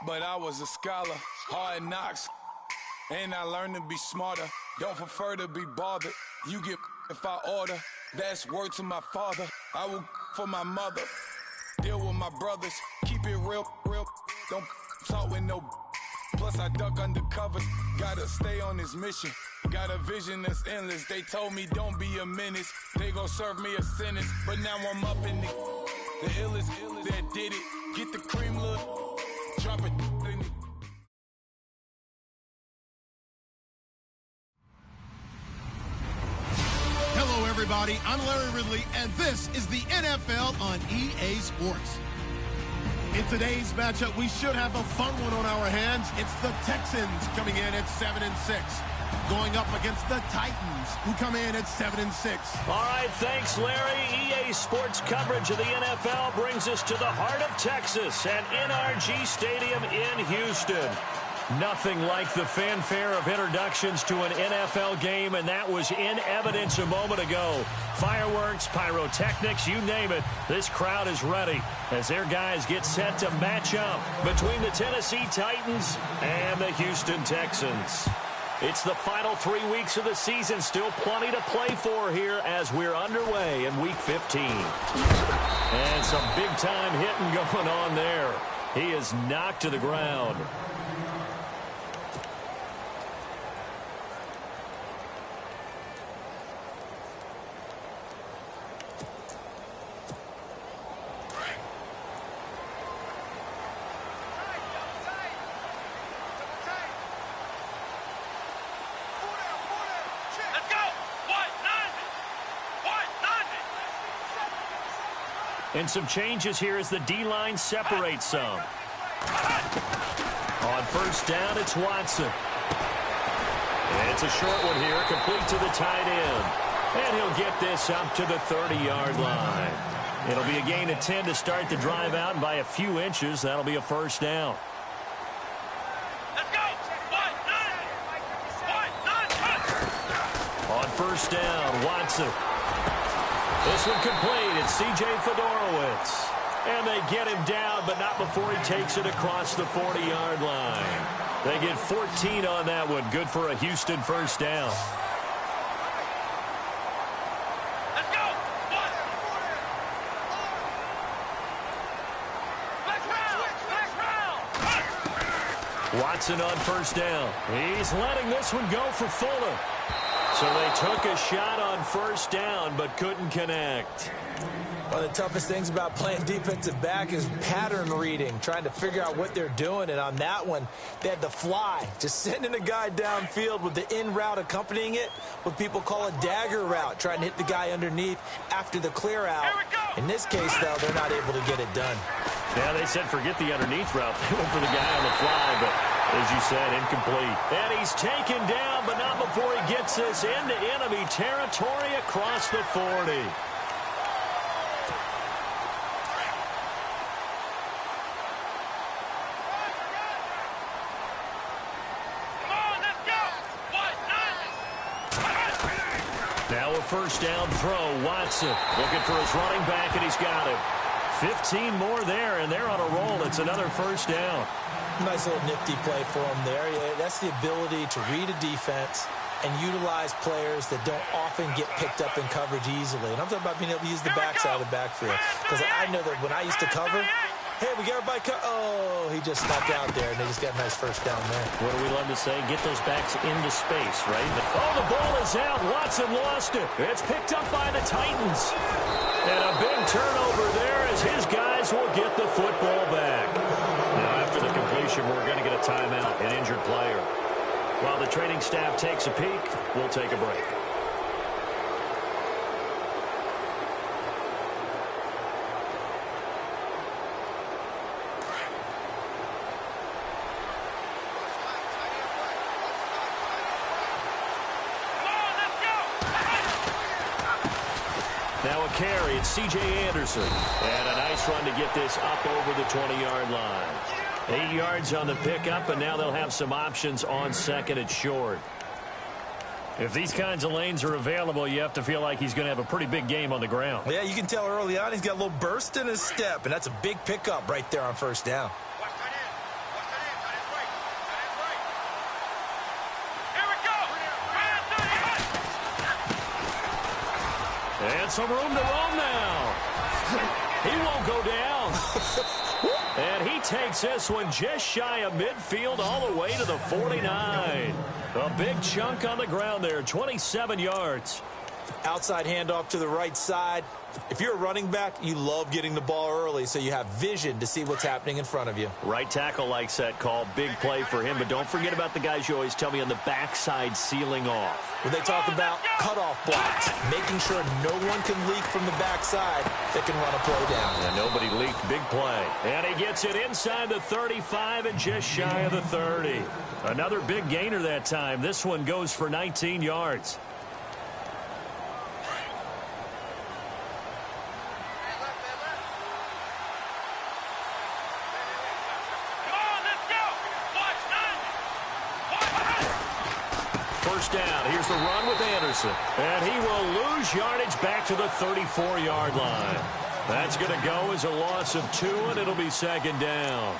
but I was a scholar. Hard knocks, and I learned to be smarter. Don't prefer to be bothered. You get if I order. That's word to my father. I will for my mother. Deal with my brothers. Keep it real. Don't talk with no. Plus I duck undercovers. Gotta stay on this mission. Got a vision that's endless. They told me don't be a menace. They gon' serve me a sentence. But now I'm up in the illest that did it. Get the cream look. Drop it. Hello, everybody. I'm Larry Ridley, and this is the NFL on EA Sports. In today's matchup, we should have a fun one on our hands. It's the Texans coming in at 7-6, going up against the Titans, who come in at 7-6. All right, thanks, Larry. EA Sports coverage of the NFL brings us to the heart of Texas at NRG Stadium in Houston. Nothing like the fanfare of introductions to an NFL game, and that was in evidence a moment ago. Fireworks, pyrotechnics, you name it. This crowd is ready as their guys get set to match up between the Tennessee Titans and the Houston Texans. It's the final 3 weeks of the season. Still plenty to play for here as we're underway in Week 15. And some big-time hitting going on there. He is knocked to the ground. And some changes here as the D-line separates some. On first down, it's Watson. And it's a short one here, complete to the tight end. And he'll get this up to the 30-yard line. It'll be a gain of 10 to start the drive out, and by a few inches, that'll be a first down. Let's go! On first down, Watson. This one complete. It's C.J. Fedorowicz. And they get him down, but not before he takes it across the 40-yard line. They get 14 on that one. Good for a Houston first down. Let's go! Watson on first down. He's letting this one go for Fuller. So they took a shot on first down, but couldn't connect. One of the toughest things about playing defensive back is pattern reading, trying to figure out what they're doing. And on that one, they had the fly, just sending a guy downfield with the in route accompanying it, what people call a dagger route, trying to hit the guy underneath after the clear out. In this case, though, they're not able to get it done. Yeah, they said forget the underneath route. They went for the guy on the fly, but as you said, incomplete. And he's taken down, but not before he gets this into enemy territory across the 40. Now a first down throw. Watson looking for his running back, and he's got him. 15 more there, and they're on a roll. It's another first down. Nice little nifty play for him there. Yeah, that's the ability to read a defense and utilize players that don't often get picked up in coverage easily. And I'm talking about being able to use the backside of the backfield. Because I know that when I used to cover, hey, we got everybody oh, he just snuck out there, and they just got a nice first down there. What do we love to say? Get those backs into space, right? Oh, the ball is out. Watson lost it. It's picked up by the Titans. And a big turnover there as his guys will get the football back. Now, after the completion, we're going to get a timeout, an injured player. While the training staff takes a peek, we'll take a break. Now a carry, it's C.J. Anderson. And a nice run to get this up over the 20-yard line. 8 yards on the pickup, and now they'll have some options on second and short. If these kinds of lanes are available, you have to feel like he's going to have a pretty big game on the ground. Yeah, you can tell early on he's got a little burst in his step, and that's a big pickup right there on first down. And some room to roam now. He won't go down. And he takes this one just shy of midfield all the way to the 49. A big chunk on the ground there, 27 yards. Outside handoff to the right side. If you're a running back, you love getting the ball early so you have vision to see what's happening in front of you. Right tackle likes that call. Big play for him. But don't forget about the guys you always tell me on the backside sealing off. When they talk about cutoff blocks, making sure no one can leak from the backside that can run a play down. And nobody leaked. Big play. And he gets it inside the 35 and just shy of the 30. Another big gainer that time. This one goes for 19 yards. First down. Here's the run with Anderson. And he will lose yardage back to the 34-yard line. That's going to go as a loss of 2, and it'll be second down.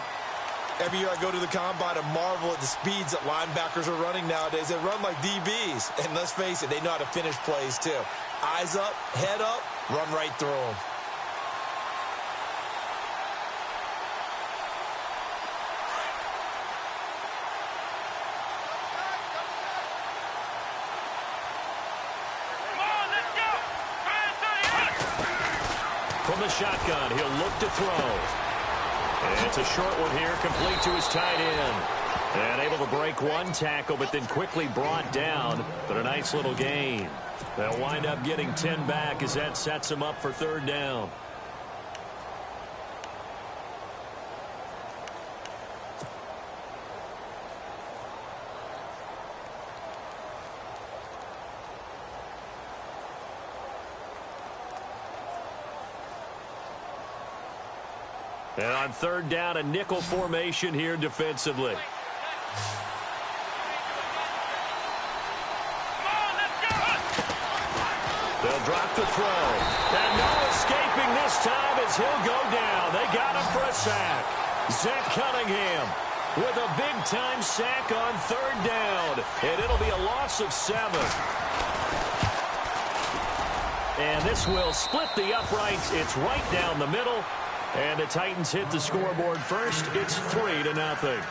Every year I go to the combine and marvel at the speeds that linebackers are running nowadays. They run like DBs. And let's face it, they know how to finish plays too. Eyes up, head up, run right through them. From the shotgun, he'll look to throw. And it's a short one here, complete to his tight end. And able to break one tackle, but then quickly brought down. But a nice little gain. They'll wind up getting 10 back as that sets him up for third down. And on third down, a nickel formation here defensively. They'll drop the throw. And no escaping this time as he'll go down. They got him for a sack. Zach Cunningham with a big-time sack on third down. And it'll be a loss of 7. And this will split the uprights. It's right down the middle. And the Titans hit the scoreboard first. It's 3-0.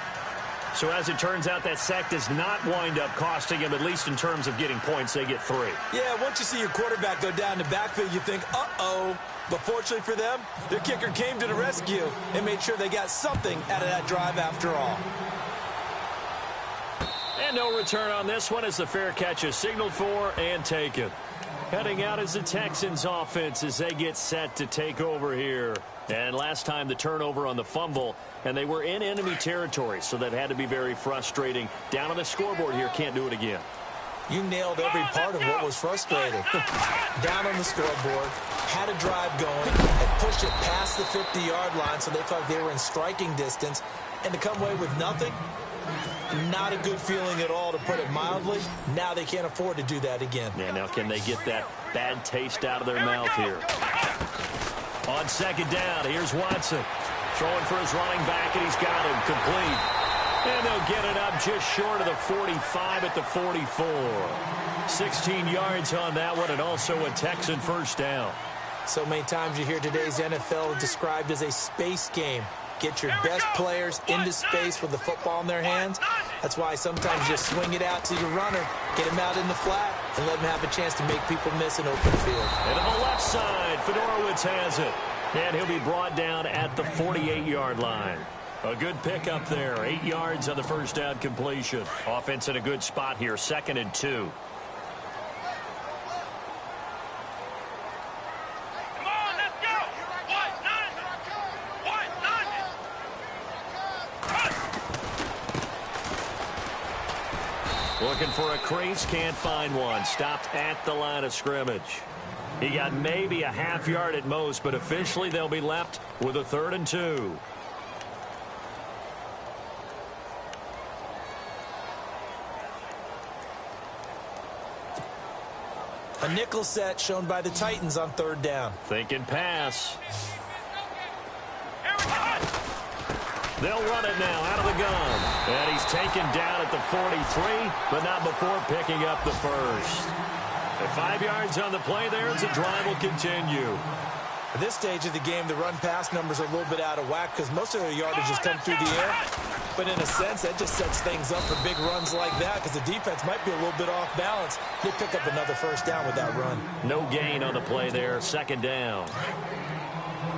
So as it turns out, that sack does not wind up costing him, at least in terms of getting points. They get 3. Yeah, once you see your quarterback go down the backfield, you think, uh-oh. But fortunately for them, their kicker came to the rescue and made sure they got something out of that drive after all. And no return on this one as the fair catch is signaled for and taken. Heading out is the Texans offense as they get set to take over here. And last time the turnover on the fumble, and they were in enemy territory, so that had to be very frustrating. Down on the scoreboard here, can't do it again. You nailed every part of what was frustrating. Down on the scoreboard, had a drive going, and pushed it past the 50-yard line so they thought they were in striking distance, and to come away with nothing, not a good feeling at all, to put it mildly. Now they can't afford to do that again. Yeah, now can they get that bad taste out of their mouth here? On second down, here's Watson. Throwing for his running back, and he's got him complete. And they'll get it up just short of the 45 at the 44. 16 yards on that one, and also a Texan first down. So many times you hear today's NFL described as a space game. Get your best players into space with the football in their hands. That's why sometimes you just swing it out to your runner, get him out in the flat, and let him have a chance to make people miss an open field. And on the left side, Fedorowicz has it. And he'll be brought down at the 48-yard line. A good pickup there. 8 yards on the first down completion. Offense in a good spot here. 2nd and 2. Looking for a crease, can't find one. Stopped at the line of scrimmage. He got maybe a half yard at most, but officially they'll be left with a 3rd and 2. A nickel set shown by the Titans on third down. Thinking pass. They'll run it now out of the gun. And he's taken down at the 43, but not before picking up the first. At 5 yards on the play there, as the drive will continue. At this stage of the game, the run-pass numbers are a little bit out of whack because most of their yardage has come through the air. But in a sense, that just sets things up for big runs like that because the defense might be a little bit off balance. They pick up another first down with that run. No gain on the play there, second down.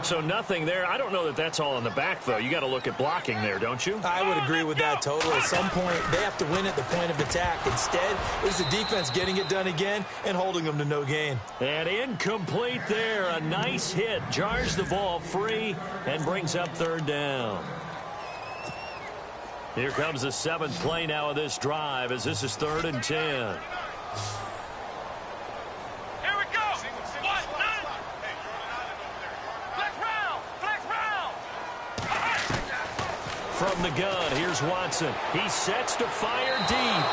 So nothing there. I don't know that that's all in the back, though. You got to look at blocking there, don't you? I would agree with that totally. At some point, they have to win at the point of attack. Instead, it was the defense getting it done again and holding them to no gain. And incomplete there. A nice hit. Jars the ball free and brings up third down. Here comes the 7th play now of this drive as this is 3rd and 10. From the gun, here's Watson. He sets to fire deep.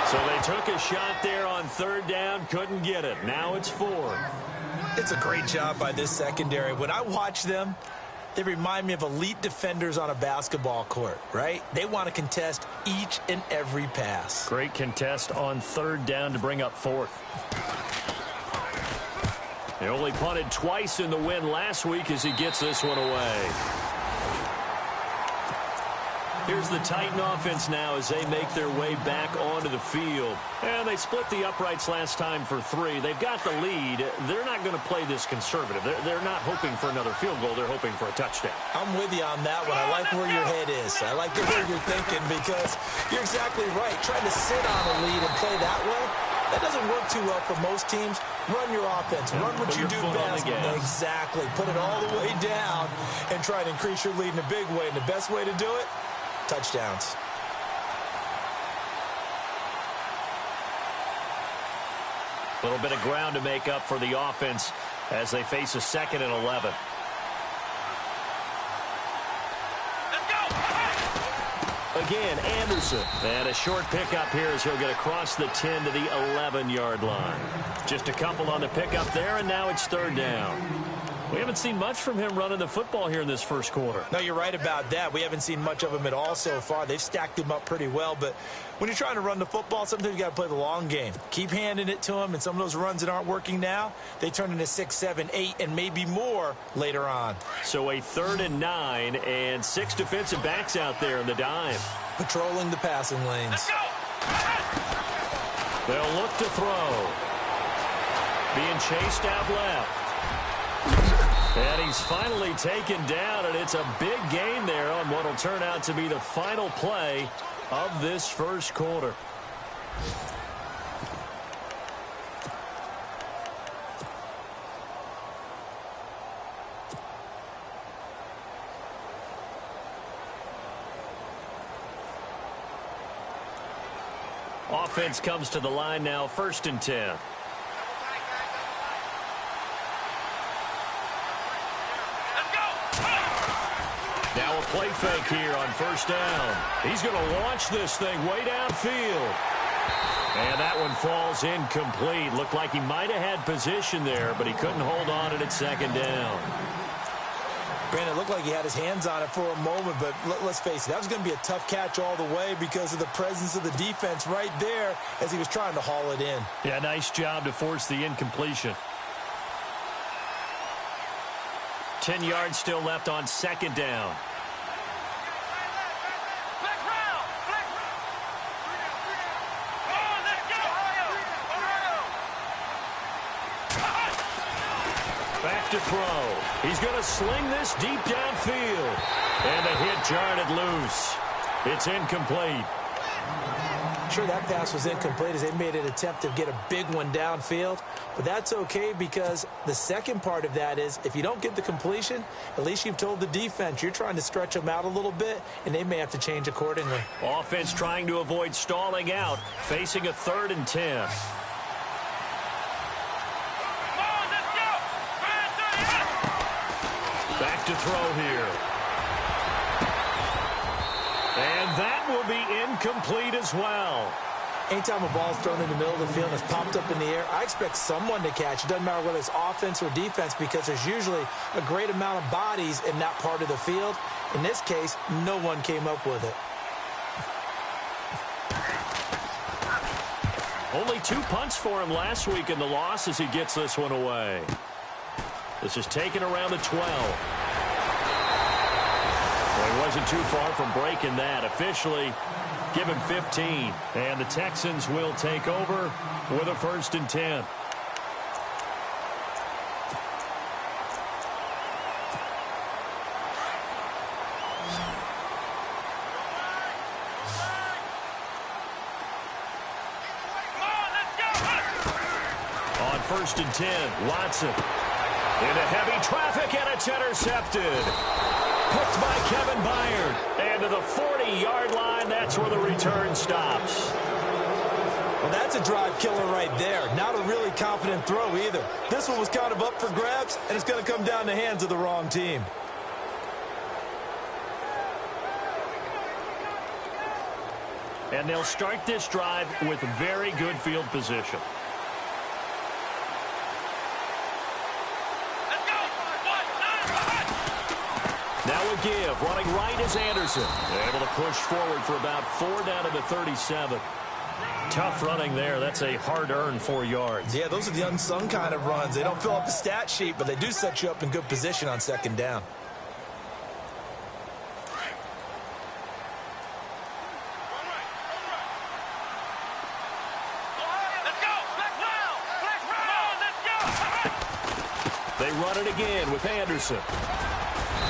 So they took a shot there on 3rd down, couldn't get it. Now it's 4th. It's a great job by this secondary. When I watch them, they remind me of elite defenders on a basketball court, right? They want to contest each and every pass. Great contest on 3rd down to bring up 4th. They only punted twice in the win last week as he gets this one away. Here's the Titan offense now as they make their way back onto the field. And they split the uprights last time for 3. They've got the lead. They're not going to play this conservative. They're not hoping for another field goal. They're hoping for a touchdown. I'm with you on that one. I like where your head is. I like the way you're thinking because you're exactly right. Trying to sit on a lead and play that way, that doesn't work too well for most teams. Run your offense. Run what you do best. Exactly. Put it all the way down and try to increase your lead in a big way. And the best way to do it, touchdowns. A little bit of ground to make up for the offense as they face a 2nd and 11. Again, Anderson. And a short pickup here as he'll get across the 10 to the 11-yard line. Just a couple on the pickup there, and now it's 3rd down. We haven't seen much from him running the football here in this first quarter. No, you're right about that. We haven't seen much of him at all so far. They've stacked him up pretty well, but when you're trying to run the football, sometimes you got to play the long game. Keep handing it to him, and some of those runs that aren't working now, they turn into 6, 7, 8, and maybe more later on. So a 3rd and 9, and 6 defensive backs out there in the dime. Patrolling the passing lanes. They'll look to throw. Being chased out left. And he's finally taken down, and it's a big gain there on what will turn out to be the final play of this first quarter. Offense comes to the line now, 1st and 10. Now a play fake here on 1st down. He's going to launch this thing way downfield. And that one falls incomplete. Looked like he might have had position there, but he couldn't hold on at 2nd down. Brandon, it looked like he had his hands on it for a moment, but let's face it, that was going to be a tough catch all the way because of the presence of the defense right there as he was trying to haul it in. Yeah, nice job to force the incompletion. 10 yards still left on 2nd down. Back to throw. He's going to sling this deep downfield. And the hit jarred it loose. It's incomplete. Sure, that pass was incomplete as they made an attempt to get a big one downfield. But that's okay because the second part of that is if you don't get the completion, at least you've told the defense you're trying to stretch them out a little bit, and they may have to change accordingly. Offense trying to avoid stalling out, facing a 3rd and 10. Back to throw here. And that will be incomplete as well. Anytime a ball's thrown in the middle of the field and it's popped up in the air, I expect someone to catch. It doesn't matter whether it's offense or defense because there's usually a great amount of bodies in that part of the field. In this case, no one came up with it. Only 2 punts for him last week in the loss as he gets this one away. This is taken around the 12. Well, he wasn't too far from breaking that. Officially, give him 15. And the Texans will take over with a 1st and 10. On 1st and 10, Watson into heavy traffic, and it's intercepted. Picked by Kevin Byard. And to the 40-yard line, that's where the return stops. Well, that's a drive killer right there. Not a really confident throw either. This one was kind of up for grabs, and it's going to come down the hands of the wrong team. And they'll start this drive with very good field position. Now a give. Running right is Anderson. Able to push forward for about 4 down to the 37. Tough running there. That's a hard-earned 4 yards. Yeah, those are the unsung kind of runs. They don't fill up the stat sheet, but they do set you up in good position on 2nd down. They run it again with Anderson.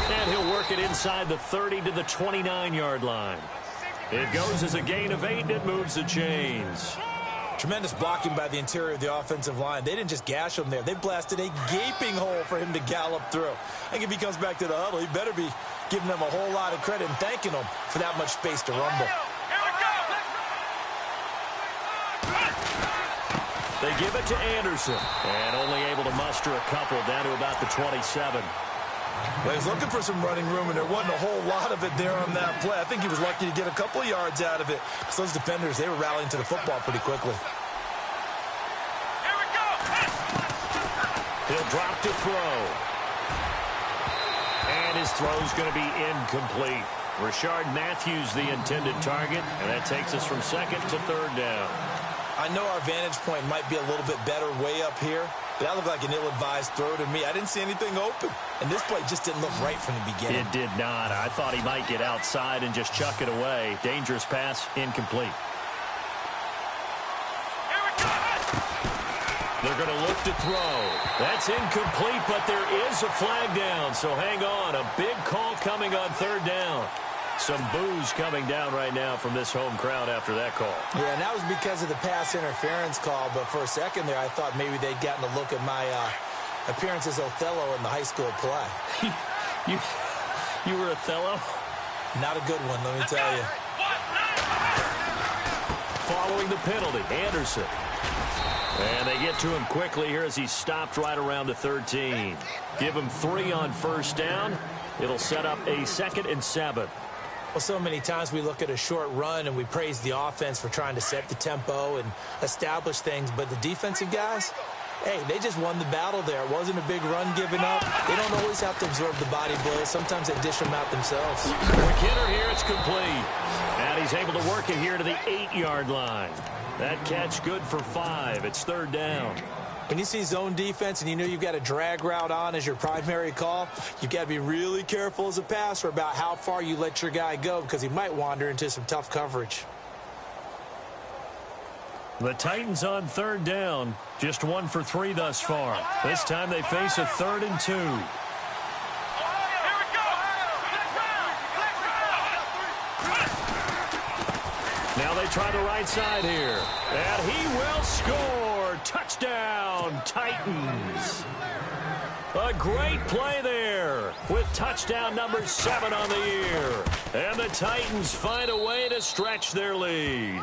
And he'll work it inside the 30 to the 29-yard line. It goes as a gain of 8, and it moves the chains. Tremendous blocking by the interior of the offensive line. They didn't just gash him there. They blasted a gaping hole for him to gallop through. I think if he comes back to the huddle, he better be giving them a whole lot of credit and thanking them for that much space to rumble. They give it to Anderson, and only able to muster a couple down to about the 27. Well, he was looking for some running room, and there wasn't a whole lot of it there on that play. I think he was lucky to get a couple of yards out of it. Because those defenders, they were rallying to the football pretty quickly. Here we go. He'll drop to throw. And his throw's going to be incomplete. Rashard Matthews, the intended target, and that takes us from 2nd to 3rd down. I know our vantage point might be a little bit better way up here, but that looked like an ill-advised throw to me. I didn't see anything open, and this play just didn't look right from the beginning. It did not. I thought he might get outside and just chuck it away. Dangerous pass, incomplete. Here we go. They're going to look to throw. That's incomplete, but there is a flag down, so hang on. A big call coming on 3rd down. Some boos coming down right now from this home crowd after that call. Yeah, and that was because of the pass interference call, but for a second there, I thought maybe they'd gotten a look at my appearance as Othello in the high school play. You were Othello? Not a good one, let me tell you. Following the penalty, Anderson. And they get to him quickly here as he's stopped right around the 13. Give him 3 on 1st down. It'll set up a 2nd and 7. Well, so many times we look at a short run and we praise the offense for trying to set the tempo and establish things, but the defensive guys, hey, they just won the battle there. It wasn't a big run given up. They don't always have to absorb the body blows. Sometimes they dish them out themselves. McKinnon here, it's complete. And he's able to work it here to the 8-yard line. That catch good for 5. It's 3rd down. When you see zone defense and you know you've got a drag route on as your primary call, you've got to be really careful as a passer about how far you let your guy go because he might wander into some tough coverage. The Titans on 3rd down, just 1 for 3 thus far. This time they face a 3rd and 2. Now they try the right side here, and he will score. Touchdown, Titans. A great play there with touchdown number 7 on the year. And the Titans find a way to stretch their lead.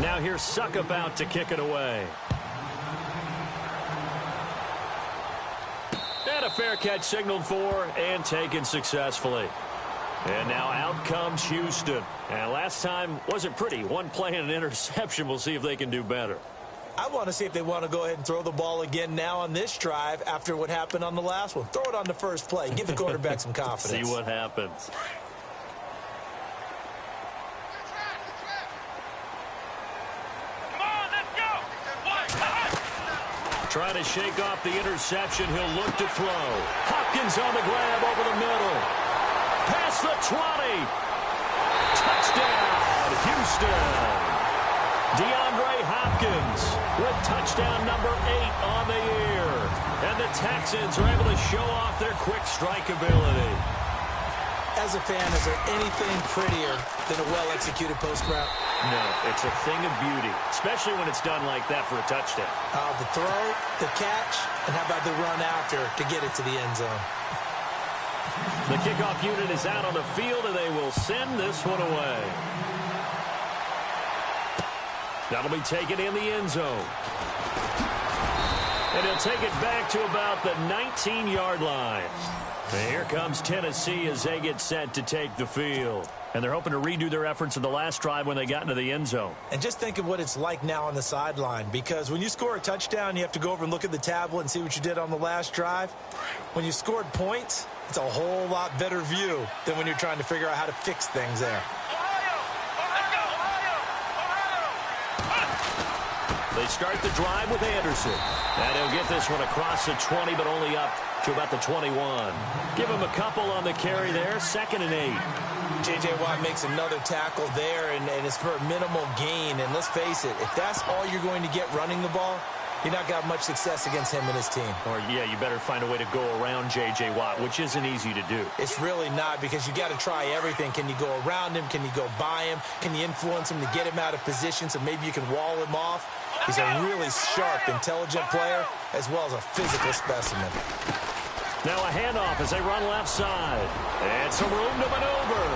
Now here's Suckup out to kick it away. And a fair catch signaled for and taken successfully. And now out comes Houston. And last time wasn't pretty. 1 play and an interception. We'll see if they can do better. I want to see if they want to go ahead and throw the ball again now on this drive after what happened on the last one. Throw it on the first play. Give the quarterback some confidence. See what happens. Come on, let's go. Trying to shake off the interception. He'll look to throw. Hopkins on the grab over the middle. Past the 20. Touchdown, Houston. DeAndre Hopkins with touchdown number 8 on the year. And the Texans are able to show off their quick strike ability. As a fan, is there anything prettier than a well-executed post route? No, it's a thing of beauty, especially when it's done like that for a touchdown. The throw, the catch, and how about the run after to get it to the end zone? The kickoff unit is out on the field, and they will send this one away. That'll be taken in the end zone. And he'll take it back to about the 19-yard line. And here comes Tennessee as they get set to take the field. And they're hoping to redo their efforts in the last drive when they got into the end zone. And just think of what it's like now on the sideline, because when you score a touchdown, you have to go over and look at the tablet and see what you did on the last drive. When you scored points, it's a whole lot better view than when you're trying to figure out how to fix things there. They start the drive with Anderson. And he'll get this one across the 20, but only up to about the 21. Give him a couple on the carry there. 2nd and 8. J.J. Watt makes another tackle there, and it's for a minimal gain. And let's face it, if that's all you're going to get running the ball, you're not going to have much success against him and his team. Or, yeah, you better find a way to go around J.J. Watt, which isn't easy to do. It's really not, because you got to try everything. Can you go around him? Can you go by him? Can you influence him to get him out of position so maybe you can wall him off? He's a really sharp, intelligent player, as well as a physical specimen. Now a handoff as they run left side. And some room to maneuver.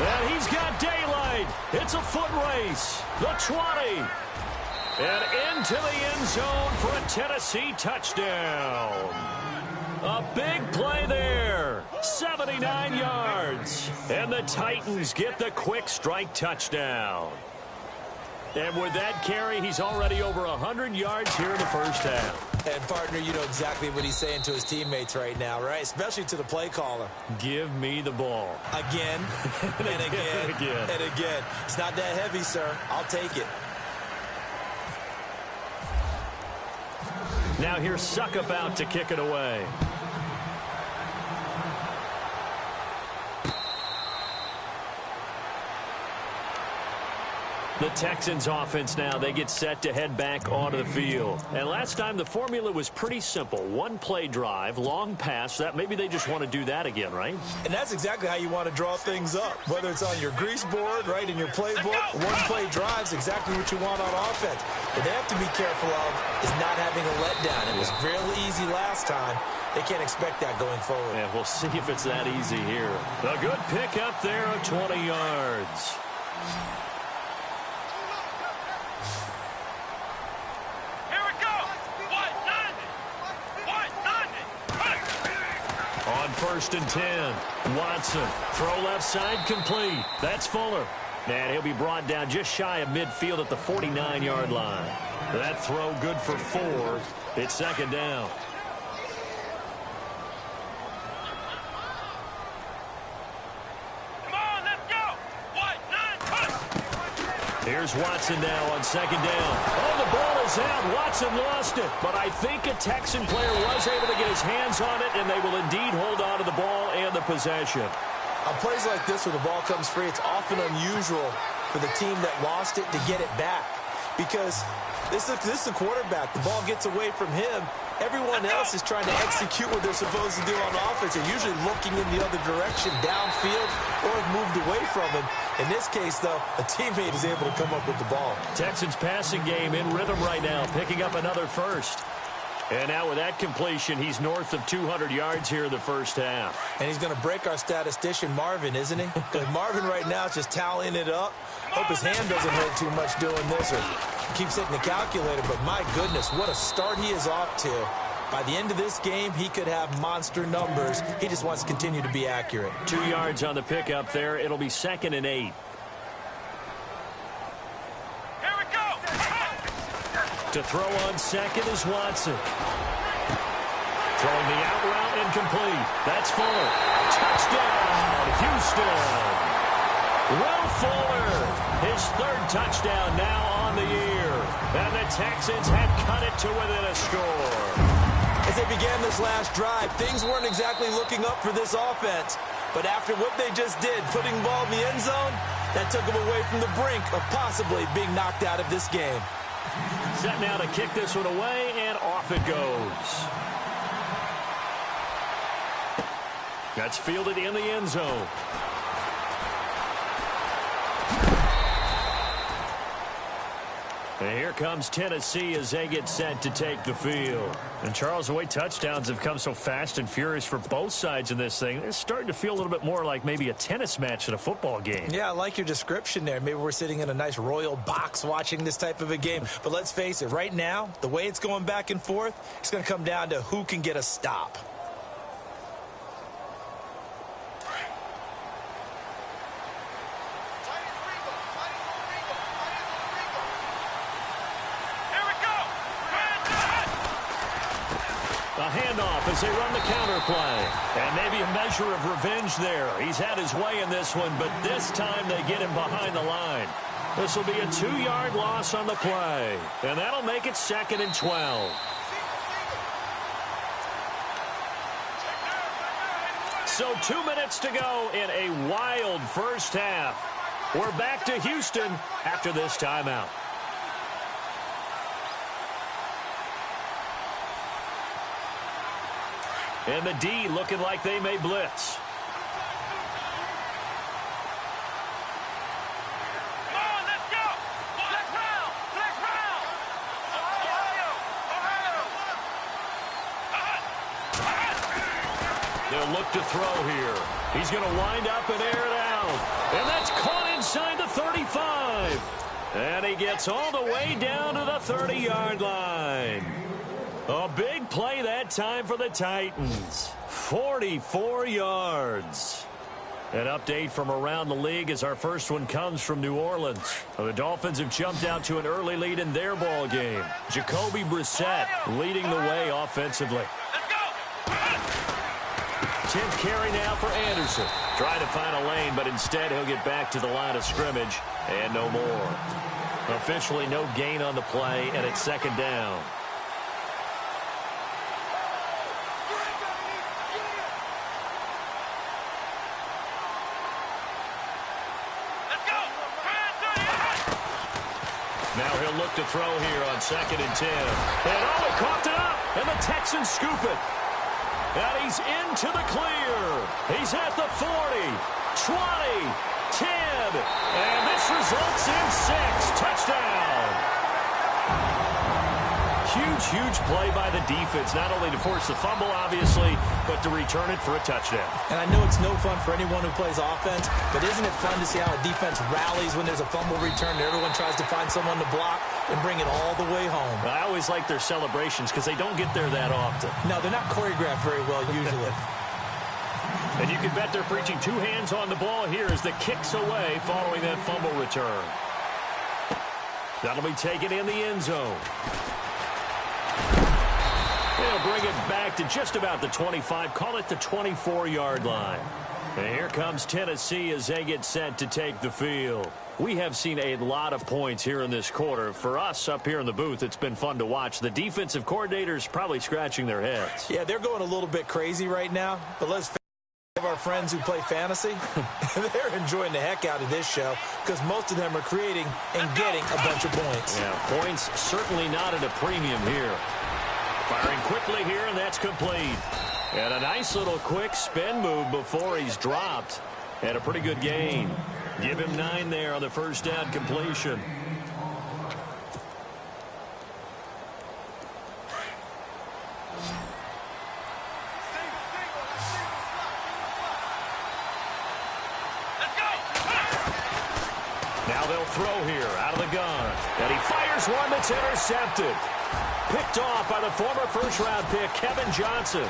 And he's got daylight. It's a foot race. The 20. And into the end zone for a Tennessee touchdown. A big play there. 79 yards. And the Titans get the quick strike touchdown. And with that carry, he's already over 100 yards here in the first half. And, partner, you know exactly what he's saying to his teammates right now, right? Especially to the play caller. Give me the ball. Again, and again, and again. It's not that heavy, sir. I'll take it. Now here's Suckup out to kick it away. The Texans offense now, they get set to head back onto the field. And last time the formula was pretty simple. One play drive, long pass. That maybe they just want to do that again, right? And that's exactly how you want to draw things up. Whether it's on your grease board, right, in your playbook, one play drive is exactly what you want on offense. What they have to be careful of is not having a letdown. It was real easy last time. They can't expect that going forward. Yeah, we'll see if it's that easy here. A good pick up there of 20 yards. On 1st and 10, Watson, throw left side complete. That's Fuller. And he'll be brought down just shy of midfield at the 49-yard line. That throw good for 4. It's 2nd down. Come on, let's go. White, 9, Here's Watson now on 2nd down. Oh, the ball is out. Watson lost it. But I think a Texan player was able to get his hands on it, and they will indeed hold on to the ball and the possession. On plays like this where the ball comes free, it's often unusual for the team that lost it to get it back. Because this is the quarterback. The ball gets away from him. Everyone else is trying to execute what they're supposed to do on offense. They're usually looking in the other direction, downfield, or have moved away from him. In this case, though, a teammate is able to come up with the ball. Texans passing game in rhythm right now, picking up another first. And now with that completion, he's north of 200 yards here in the first half. And he's going to break our statistician, Marvin, isn't he? Because Marvin right now is just tallying it up. Hope his hand doesn't hurt too much doing this or keeps hitting the calculator. But my goodness, what a start he is off to. By the end of this game, he could have monster numbers. He just wants to continue to be accurate. 2 yards on the pickup there. It'll be 2nd and 8. Here we go. To throw on second is Watson. Throwing the out route incomplete. That's Fuller. Touchdown, Houston. Will Fuller, his third touchdown now on the year. And the Texans have cut it to within a score. As they began this last drive, things weren't exactly looking up for this offense. But after what they just did, putting the ball in the end zone, that took them away from the brink of possibly being knocked out of this game. Set now to kick this one away, and off it goes. That's fielded in the end zone. And here comes Tennessee as they get set to take the field. And, Charles, the way touchdowns have come so fast and furious for both sides in this thing, it's starting to feel a little bit more like maybe a tennis match than a football game. Yeah, I like your description there. Maybe we're sitting in a nice royal box watching this type of a game. But let's face it, right now, the way it's going back and forth, it's going to come down to who can get a stop. A handoff as they run the counter play. And maybe a measure of revenge there. He's had his way in this one, but this time they get him behind the line. This will be a 2-yard loss on the play. And that'll make it 2nd and 12. So 2 minutes to go in a wild first half. We're back to Houston after this timeout. And the D looking like they may blitz. Come on, let's go! Let's round! Let's round! Ohio! They'll look to throw here. He's going to wind up and air it out. And that's caught inside the 35. And he gets all the way down to the 30-yard line. A big play that time for the Titans. 44 yards. An update from around the league as our first one comes from New Orleans. The Dolphins have jumped out to an early lead in their ball game. Jacoby Brissett leading the way offensively. 10th carry now for Anderson. Trying to find a lane, but instead he'll get back to the line of scrimmage and no more. Officially no gain on the play, and it's 2nd down. Now he'll look to throw here on 2nd and 10. And he coughed it up, and the Texans scoop it. And he's into the clear. He's at the 40, 20, 10, and this results in 6. Touchdown. Huge play by the defense, not only to force the fumble, obviously, but to return it for a touchdown. And I know it's no fun for anyone who plays offense, but isn't it fun to see how a defense rallies when there's a fumble return and everyone tries to find someone to block and bring it all the way home? I always like their celebrations because they don't get there that often. No, they're not choreographed very well usually. And you can bet they're preaching 2 hands on the ball here as the kick's away following that fumble return. That'll be taken in the end zone. They'll bring it back to just about the 25, call it the 24-yard line. And here comes Tennessee as they get set to take the field. We have seen a lot of points here in this quarter. For us up here in the booth, it's been fun to watch. The defensive coordinators probably scratching their heads. Yeah, they're going a little bit crazy right now, but let's of our friends who play fantasy, they're enjoying the heck out of this show because most of them are creating and getting a bunch of points. Yeah, points certainly not at a premium here. Firing quickly here, and that's complete. And a nice little quick spin move before he's dropped. And a pretty good gain. Give him 9 there on the first down completion. Now they'll throw here out of the gun. And he fires one that's intercepted. Picked off by the former first-round pick, Kevin Johnson.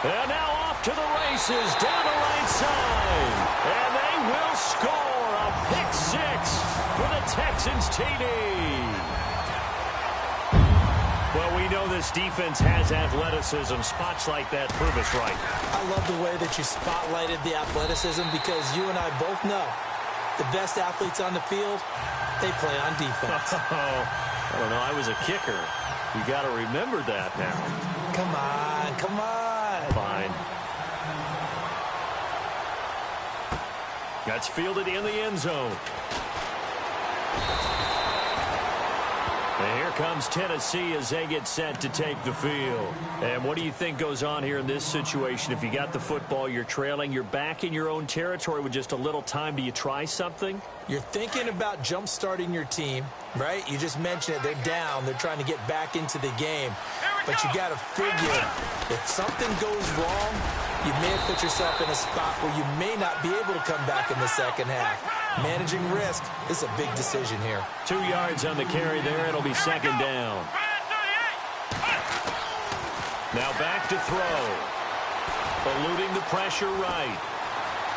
And now off to the races down the right side. And they will score a pick 6 for the Texans TD. Well, we know this defense has athleticism. Spots like that prove us right. I love the way that you spotlighted the athleticism because you and I both know the best athletes on the field, they play on defense. I don't know. I was a kicker. You got to remember that now. Come on, come on. Fine. That's fielded in the end zone. And here comes Tennessee as they get set to take the field. And what do you think goes on here in this situation? If you got the football, you're trailing, you're back in your own territory with just a little time. Do you try something? You're thinking about jump-starting your team, right? You just mentioned it. They're down. They're trying to get back into the game. But you got to figure if something goes wrong, you may have put yourself in a spot where you may not be able to come back in the second half. Managing risk is a big decision here. 2 yards on the carry there. It'll be second down. Now back to throw. Eluding the pressure right.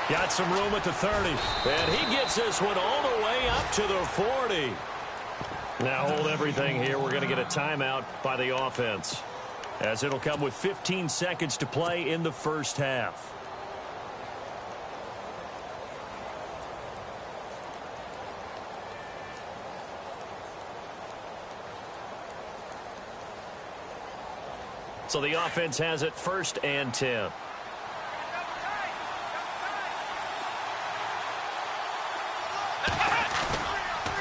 Got some room at the 30. And he gets this one all the way up to the 40. Now hold everything here. We're going to get a timeout by the offense, as it'll come with 15 seconds to play in the first half. So the offense has it 1st and 10.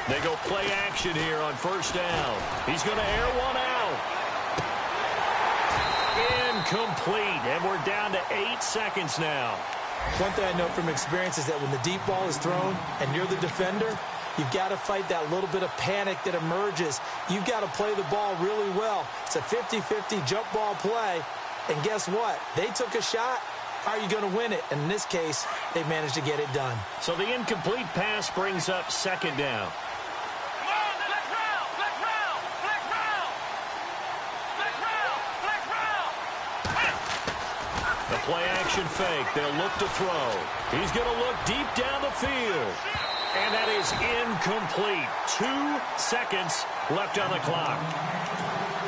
They go play action here on 1st down. He's going to air one out. Incomplete, and we're down to 8 seconds now. One thing I know from experience is that when the deep ball is thrown and you're the defender, you've got to fight that little bit of panic that emerges. You've got to play the ball really well. It's a 50-50 jump ball play, and guess what? They took a shot. How are you going to win it? And in this case, they managed to get it done. So the incomplete pass brings up 2nd down. The play-action fake. They'll look to throw. He's going to look deep down the field. And that is incomplete. 2 seconds left on the clock.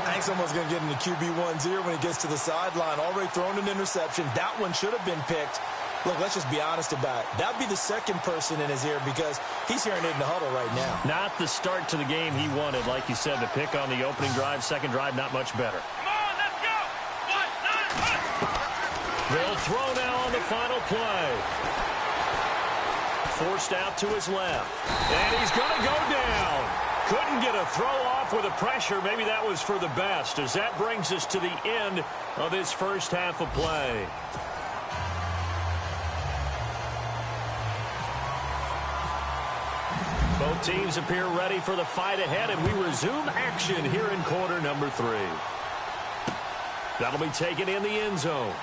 I think someone's going to get in the QB1's ear when he gets to the sideline. Already thrown an interception. That one should have been picked. Look, let's just be honest about it. That would be the second person in his ear because he's hearing it in the huddle right now. Not the start to the game he wanted. Like you said, the pick on the opening drive, second drive, not much better. They'll throw now on the final play. Forced out to his left. And he's going to go down. Couldn't get a throw off with the pressure. Maybe that was for the best, as that brings us to the end of this first half of play. Both teams appear ready for the fight ahead, and we resume action here in quarter number 3. That'll be taken in the end zone.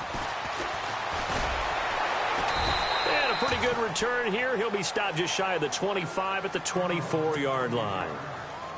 And a pretty good return here. He'll be stopped just shy of the 25 at the 24-yard line.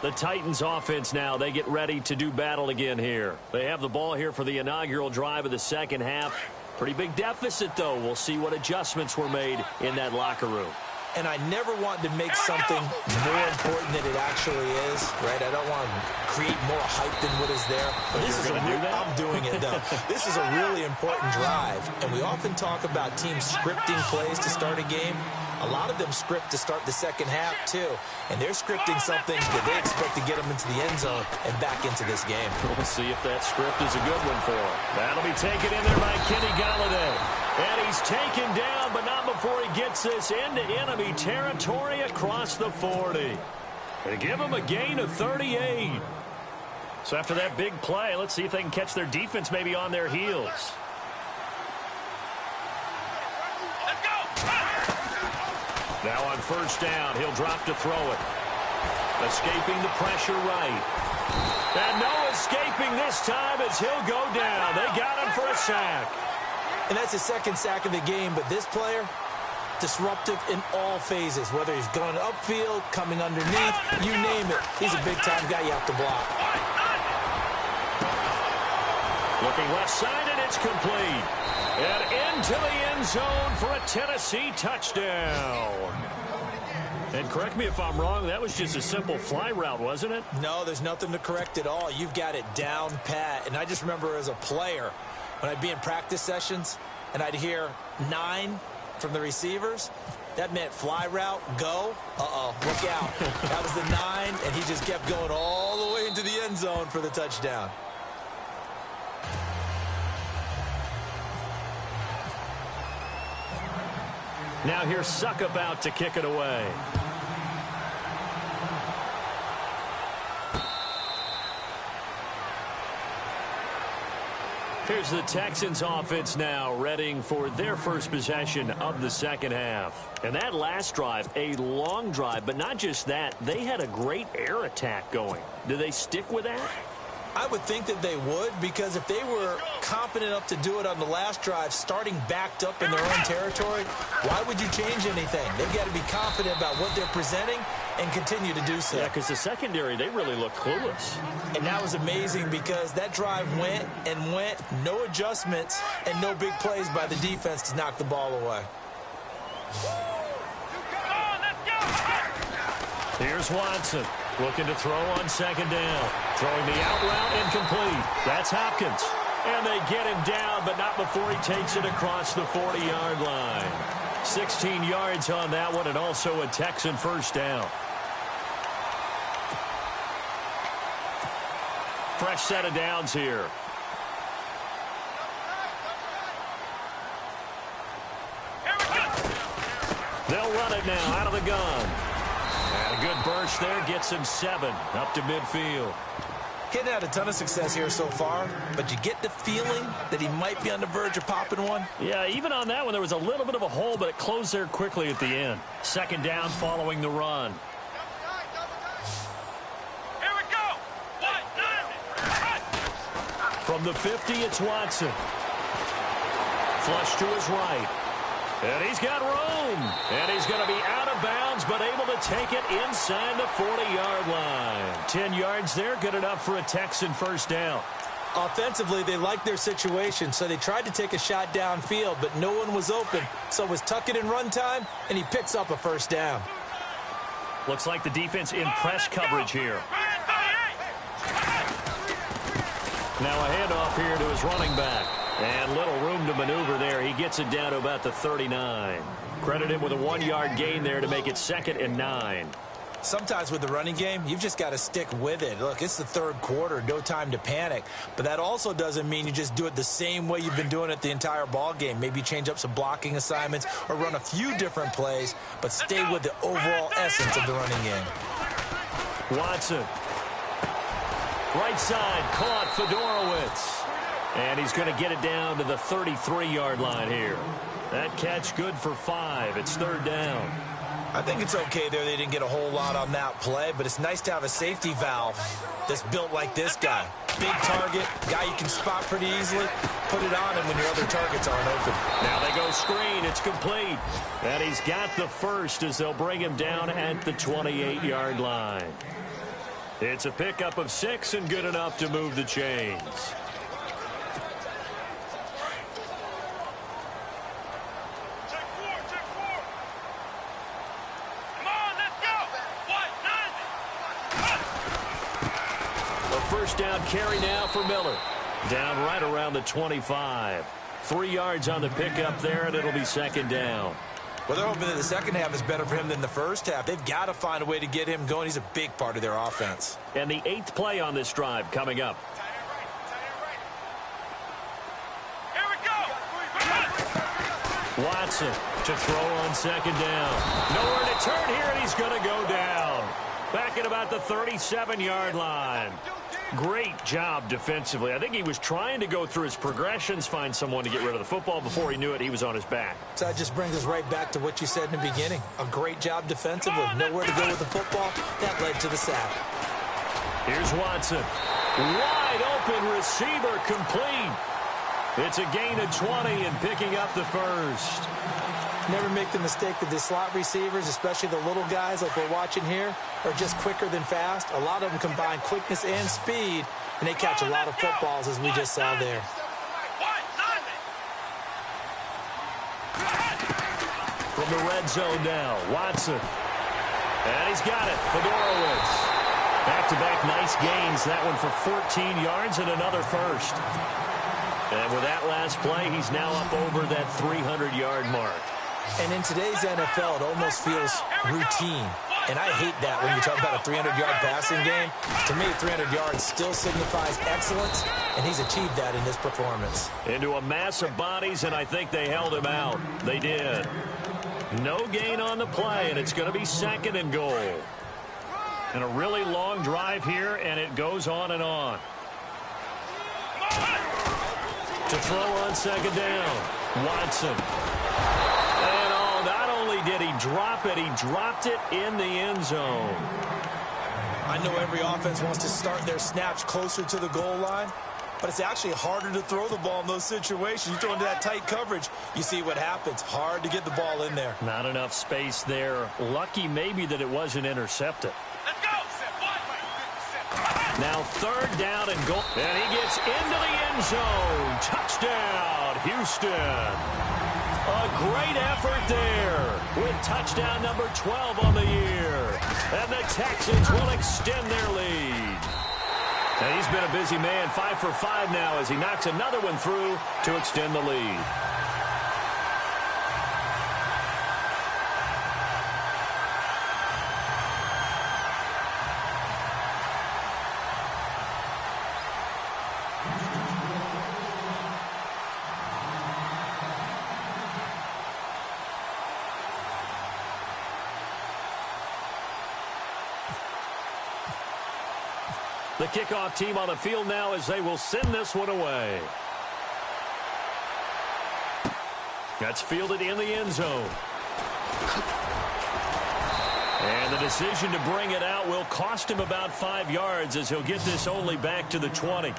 The Titans offense now, they get ready to do battle again here. They have the ball here for the inaugural drive of the second half. Pretty big deficit, though. We'll see what adjustments were made in that locker room. And I never want to make something more important than it actually is, right? I don't want to create more hype than what is there. But this is I'm doing it, though. This is a really important drive. And we often talk about teams scripting plays to start a game. A lot of them script to start the second half, too. And they're scripting something that they expect to get them into the end zone and back into this game. We'll see if that script is a good one for them. That'll be taken in there by Kenny Galladay. And he's taken down, but not before he gets this into enemy territory across the 40. They give him a gain of 38. So after that big play, let's see if they can catch their defense maybe on their heels. Now on first down, he'll drop to throw it. Escaping the pressure right. And no escaping this time as he'll go down. They got him for a sack. And that's his second sack of the game, but this player, disruptive in all phases, whether he's going upfield, coming underneath, you name it. He's a big-time guy you have to block. Looking left side, and it's complete. And into the end zone for a Tennessee touchdown. And correct me if I'm wrong, that was just a simple fly route, wasn't it? No, there's nothing to correct at all. You've got it down pat. And I just remember as a player, when I'd be in practice sessions and I'd hear 9 from the receivers, that meant fly route, go. Uh-oh, look out. That was the 9, and he just kept going all the way into the end zone for the touchdown. Now here's Suckup out to kick it away. Here's the Texans offense now, readying for their first possession of the second half. And that last drive, a long drive, but not just that, they had a great air attack going. Do they stick with that? I would think that they would, because if they were confident enough to do it on the last drive, starting backed up in their own territory, why would you change anything? They've got to be confident about what they're presenting and continue to do so. Yeah, because the secondary, they really look clueless. And that was amazing because that drive went and went, no adjustments and no big plays by the defense to knock the ball away. Here's Watson looking to throw on second down. Throwing the out route incomplete. That's Hopkins. And they get him down, but not before he takes it across the 40-yard line. 16 yards on that one, and also a Texan first down. Fresh set of downs here. They'll run it now out of the gun. And a good burst there gets him 7 up to midfield. Hitting had a ton of success here so far, but you get the feeling that he might be on the verge of popping one. Yeah, even on that one, there was a little bit of a hole, but it closed there quickly at the end. Second down following the run. Here we go. From the 50, it's Watson. Flush to his right. And he's got room. And he's going to be out of bounds, but able to take it inside the 40-yard line. 10 yards there, good enough for a Texan first down. Offensively, they liked their situation, so they tried to take a shot downfield, but no one was open. So it was tuck it in run time, and he picks up a first down. Looks like the defense in press coverage here. Now a handoff here to his running back. And little room to maneuver there. He gets it down to about the 39. Credit him with a 1-yard gain there to make it 2nd and 9. Sometimes with the running game, you've just got to stick with it. Look, it's the third quarter, no time to panic. But that also doesn't mean you just do it the same way you've been doing it the entire ball game. Maybe change up some blocking assignments or run a few different plays, but stay with the overall essence of the running game. Watson. Right side, caught Fedorowicz. And he's going to get it down to the 33-yard line here. That catch good for 5. It's third down. I think it's okay there. They didn't get a whole lot on that play, but it's nice to have a safety valve that's built like this guy. Big target, guy you can spot pretty easily. Put it on him when your other targets aren't open. Now they go screen. It's complete. And he's got the first as they'll bring him down at the 28-yard line. It's a pickup of 6 and good enough to move the chains. First down carry now for Miller. Down right around the 25. 3 yards on the pickup there, and it'll be second down. Well, they're hoping that the second half is better for him than the first half. They've got to find a way to get him going. He's a big part of their offense. And the 8th play on this drive coming up. Here we go. Watson to throw on second down. Nowhere to turn here, and he's going to go down. Back at about the 37-yard line. Great job defensively. I think he was trying to go through his progressions, find someone to get rid of the football. Before he knew it, he was on his back. So that just brings us right back to what you said in the beginning. A great job defensively. Nowhere to go with the football. That led to the sack. Here's Watson. Wide open receiver complete. It's a gain of 20 and picking up the first. Never make the mistake that the slot receivers, especially the little guys like we're watching here, are just quicker than fast. A lot of them combine quickness and speed, and they catch a lot of footballs, as we just saw there. From the red zone now, Watson. And he's got it. Fedorowicz. Back-to-back nice gains. That one for 14 yards and another first. And with that last play, he's now up over that 300-yard mark. And in today's NFL, it almost feels routine. And I hate that when you talk about a 300-yard passing game. To me, 300 yards still signifies excellence, and he's achieved that in this performance. Into a mass of bodies, and I think they held him out. They did. No gain on the play, and it's going to be 2nd and goal. And a really long drive here, and it goes on and on. To throw on 2nd down, Watson. And not only did he drop it, he dropped it in the end zone. I know every offense wants to start their snaps closer to the goal line, but it's actually harder to throw the ball in those situations. You throw into that tight coverage, you see what happens. Hard to get the ball in there. Not enough space there. Lucky maybe that it wasn't intercepted. Let's go. Now 3rd down and goal. And he gets into the end zone. Touchdown, Houston. A great effort there with touchdown number 12 on the year. And the Texans will extend their lead. And he's been a busy man, 5 for 5 now as he knocks another one through to extend the lead. The kickoff team on the field now as they will send this one away. That's fielded in the end zone. And the decision to bring it out will cost him about 5 yards as he'll get this only back to the 20.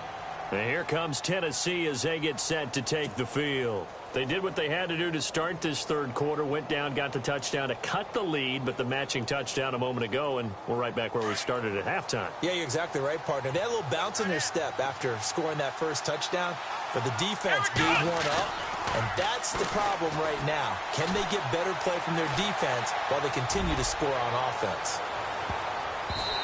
And here comes Tennessee as they get set to take the field. They did what they had to do to start this 3rd quarter, went down, got the touchdown to cut the lead, but the matching touchdown a moment ago, and we're right back where we started at halftime. Yeah, you're exactly right, partner. They had a little bounce in their step after scoring that first touchdown, but the defense gave one up, and that's the problem right now. Can they get better play from their defense while they continue to score on offense?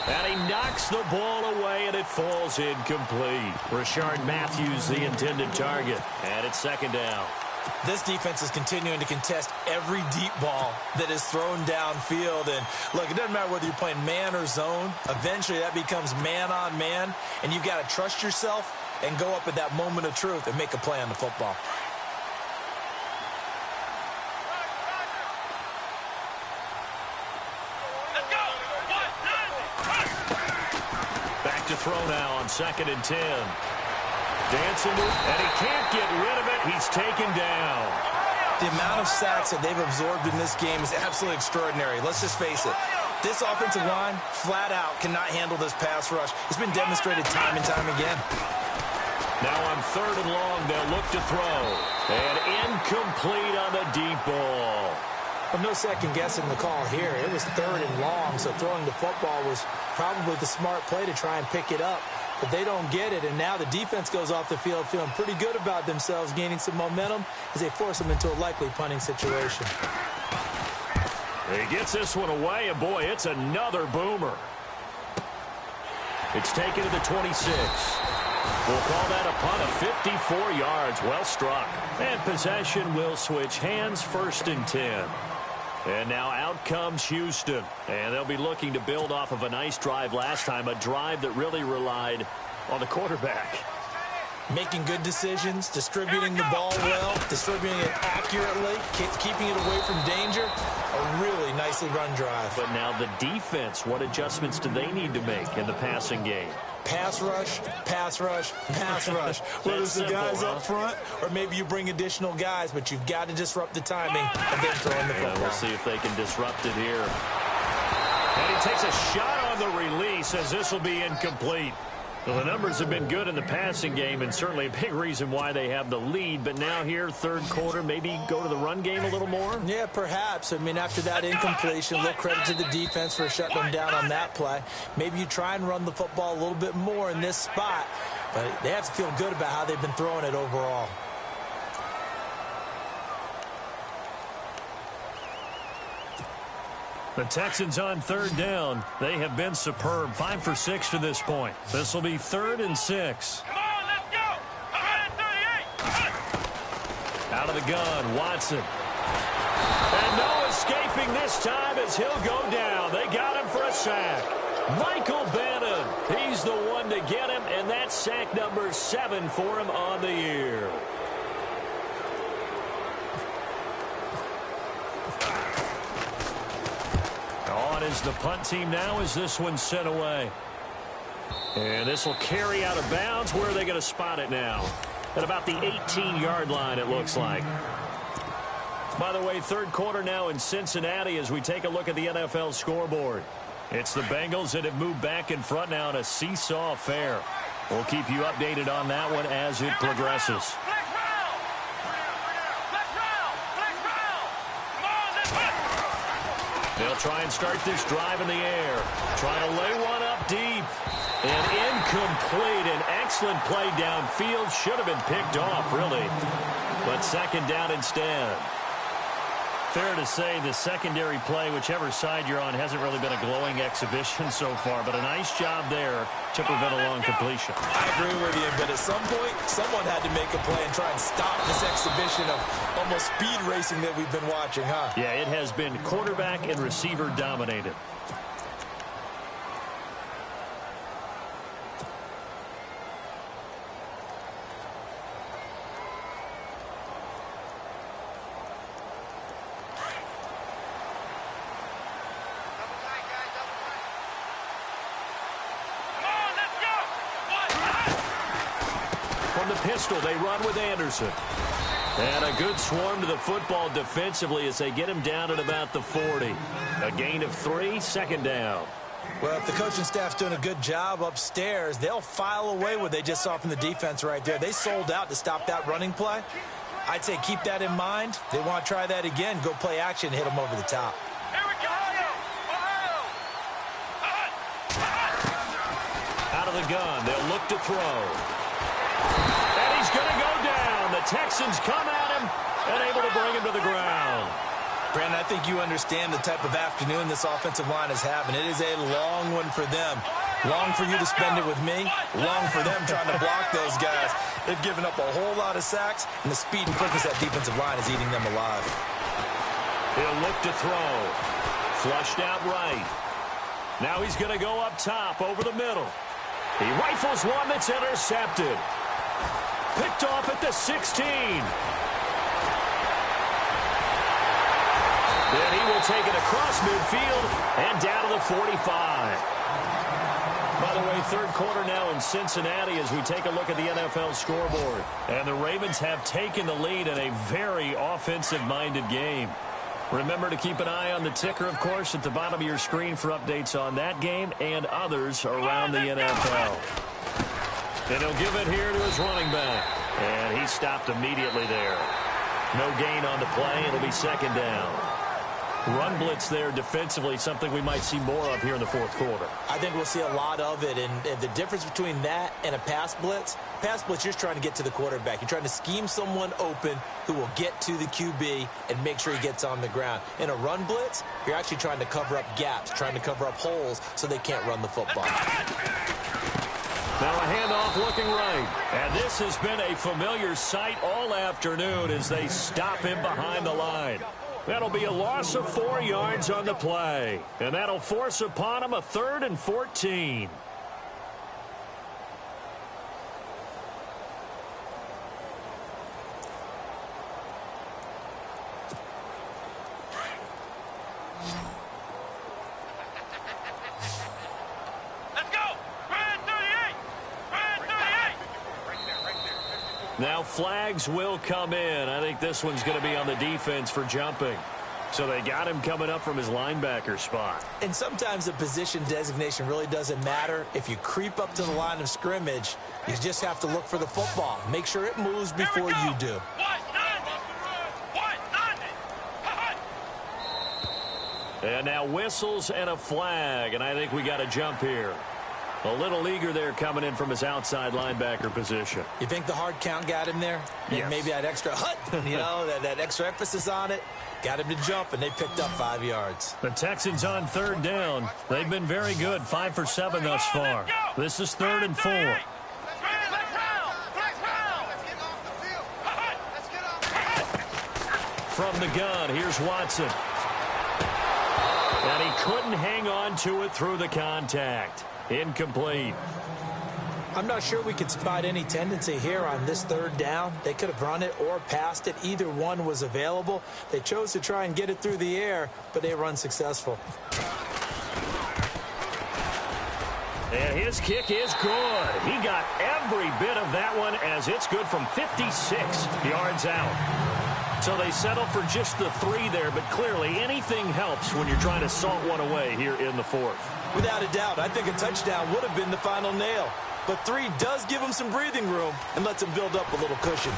And he knocks the ball away, and it falls incomplete. Rashard Matthews, the intended target, and it's 2nd down. This defense is continuing to contest every deep ball that is thrown downfield. And, look, it doesn't matter whether you're playing man or zone. Eventually, that becomes man-on-man, and you've got to trust yourself and go up at that moment of truth and make a play on the football. Let's go. Back to throw now on 2nd and 10. Dancing, and he can't get rid of it. He's taken down. The amount of sacks that they've absorbed in this game is absolutely extraordinary. Let's just face it. This offensive line, flat out, cannot handle this pass rush. It's been demonstrated time and time again. Now on 3rd and long, they'll look to throw. And incomplete on the deep ball. Well, no second guessing the call here. It was 3rd and long, so throwing the football was probably the smart play to try and pick it up. But they don't get it, and now the defense goes off the field feeling pretty good about themselves, gaining some momentum as they force them into a likely punting situation. He gets this one away, and boy, it's another boomer. It's taken to the 26. We'll call that a punt of 54 yards. Well struck. And possession will switch hands, 1st and 10. And now out comes Houston. And they'll be looking to build off of a nice drive last time, a drive that really relied on the quarterback. Making good decisions, distributing the ball well, distributing it accurately, keeping it away from danger. A really nicely run drive. But now the defense, what adjustments do they need to make in the passing game? Pass rush, pass rush, pass rush. Whether it's the guys up front or maybe you bring additional guys, but you've got to disrupt the timing and then throw in the football. We'll see if they can disrupt it here. And he takes a shot on the release as this will be incomplete. Well, the numbers have been good in the passing game and certainly a big reason why they have the lead. But now here, 3rd quarter, maybe go to the run game a little more? Yeah, perhaps. I mean, after that incompletion, a little credit to the defense for shutting them down on that play. Maybe you try and run the football a little bit more in this spot. But they have to feel good about how they've been throwing it overall. The Texans on third down. They have been superb. 5 for 6 to this point. This will be 3rd and 6. Come on, let's go. 138. Out of the gun, Watson. And no escaping this time as he'll go down. They got him for a sack. Michael Bannon, he's the one to get him, and that's sack number 7 for him on the year. On is the punt team now as this one's sent away. And this will carry out of bounds. Where are they going to spot it now? At about the 18-yard line, it looks like. By the way, third quarter now in Cincinnati as we take a look at the NFL scoreboard. It's the Bengals that have moved back in front now in a seesaw affair. We'll keep you updated on that one as it progresses. They'll try and start this drive in the air. Trying to lay one up deep. And incomplete. An excellent play downfield. Should have been picked off, really. But second down instead. Fair to say the secondary play, whichever side you're on, hasn't really been a glowing exhibition so far. But a nice job there to prevent a long completion. I agree with you, but at some point, someone had to make a play and try and stop this exhibition of almost speed racing that we've been watching, huh? Yeah, it has been quarterback and receiver dominated. Pistol, they run with Anderson. And a good swarm to the football defensively as they get him down at about the 40. A gain of 3, second down. Well, if the coaching staff's doing a good job upstairs, they'll file away what they just saw from the defense right there. They sold out to stop that running play. I'd say keep that in mind. They want to try that again. Go play action, hit them over the top. Here we go. Out of the gun, they'll look to throw. And he's going to go down. The Texans come at him and able to bring him to the ground. Brandon, I think you understand the type of afternoon this offensive line is having. It is a long one for them. Long for you to spend it with me. Long for them trying to block those guys. They've given up a whole lot of sacks, and the speed and quickness of that defensive line is eating them alive. He'll look to throw. Flushed out right. Now he's going to go up top over the middle. He rifles one that's intercepted. Picked off at the 16. Then he will take it across midfield and down to the 45. By the way, third quarter now in Cincinnati as we take a look at the NFL scoreboard. And the Ravens have taken the lead in a very offensive-minded game. Remember to keep an eye on the ticker, of course, at the bottom of your screen for updates on that game and others around the NFL. And he'll give it here to his running back. And he stopped immediately there. No gain on the play. It'll be second down. Run blitz there defensively, something we might see more of here in the fourth quarter. I think we'll see a lot of it, and the difference between that and a pass blitz, you're just trying to get to the quarterback. You're trying to scheme someone open who will get to the QB and make sure he gets on the ground. In a run blitz, you're actually trying to cover up gaps, trying to cover up holes so they can't run the football. Now a handoff looking right. And this has been a familiar sight all afternoon as they stop him behind the line. That'll be a loss of 4 yards on the play. And that'll force upon him a 3rd and 14. Let's go. 38. Now flags will come in. I think this one's going to be on the defense for jumping. So they got him coming up from his linebacker spot. And sometimes the position designation really doesn't matter. If you creep up to the line of scrimmage, you just have to look for the football. Make sure it moves before you do. And now whistles and a flag, and I think we got a jump here. A little eager there coming in from his outside linebacker position. You think the hard count got him there? Yes. Maybe that extra hut, that extra emphasis on it, got him to jump, and they picked up 5 yards. The Texans on 3rd down. They've been very good, 5 for 7 thus far. This is 3rd and 4. From the gun, here's Watson. And he couldn't hang on to it through the contact. Incomplete. I'm not sure we could spot any tendency here on this 3rd down. They could have run it or passed it. Either one was available. They chose to try and get it through the air, but they were unsuccessful. And his kick is good. He got every bit of that one as it's good from 56 yards out. So they settle for just the 3 there, but clearly anything helps when you're trying to salt one away here in the 4th. Without a doubt, I think a touchdown would have been the final nail. But 3 does give him some breathing room and lets him build up a little cushion.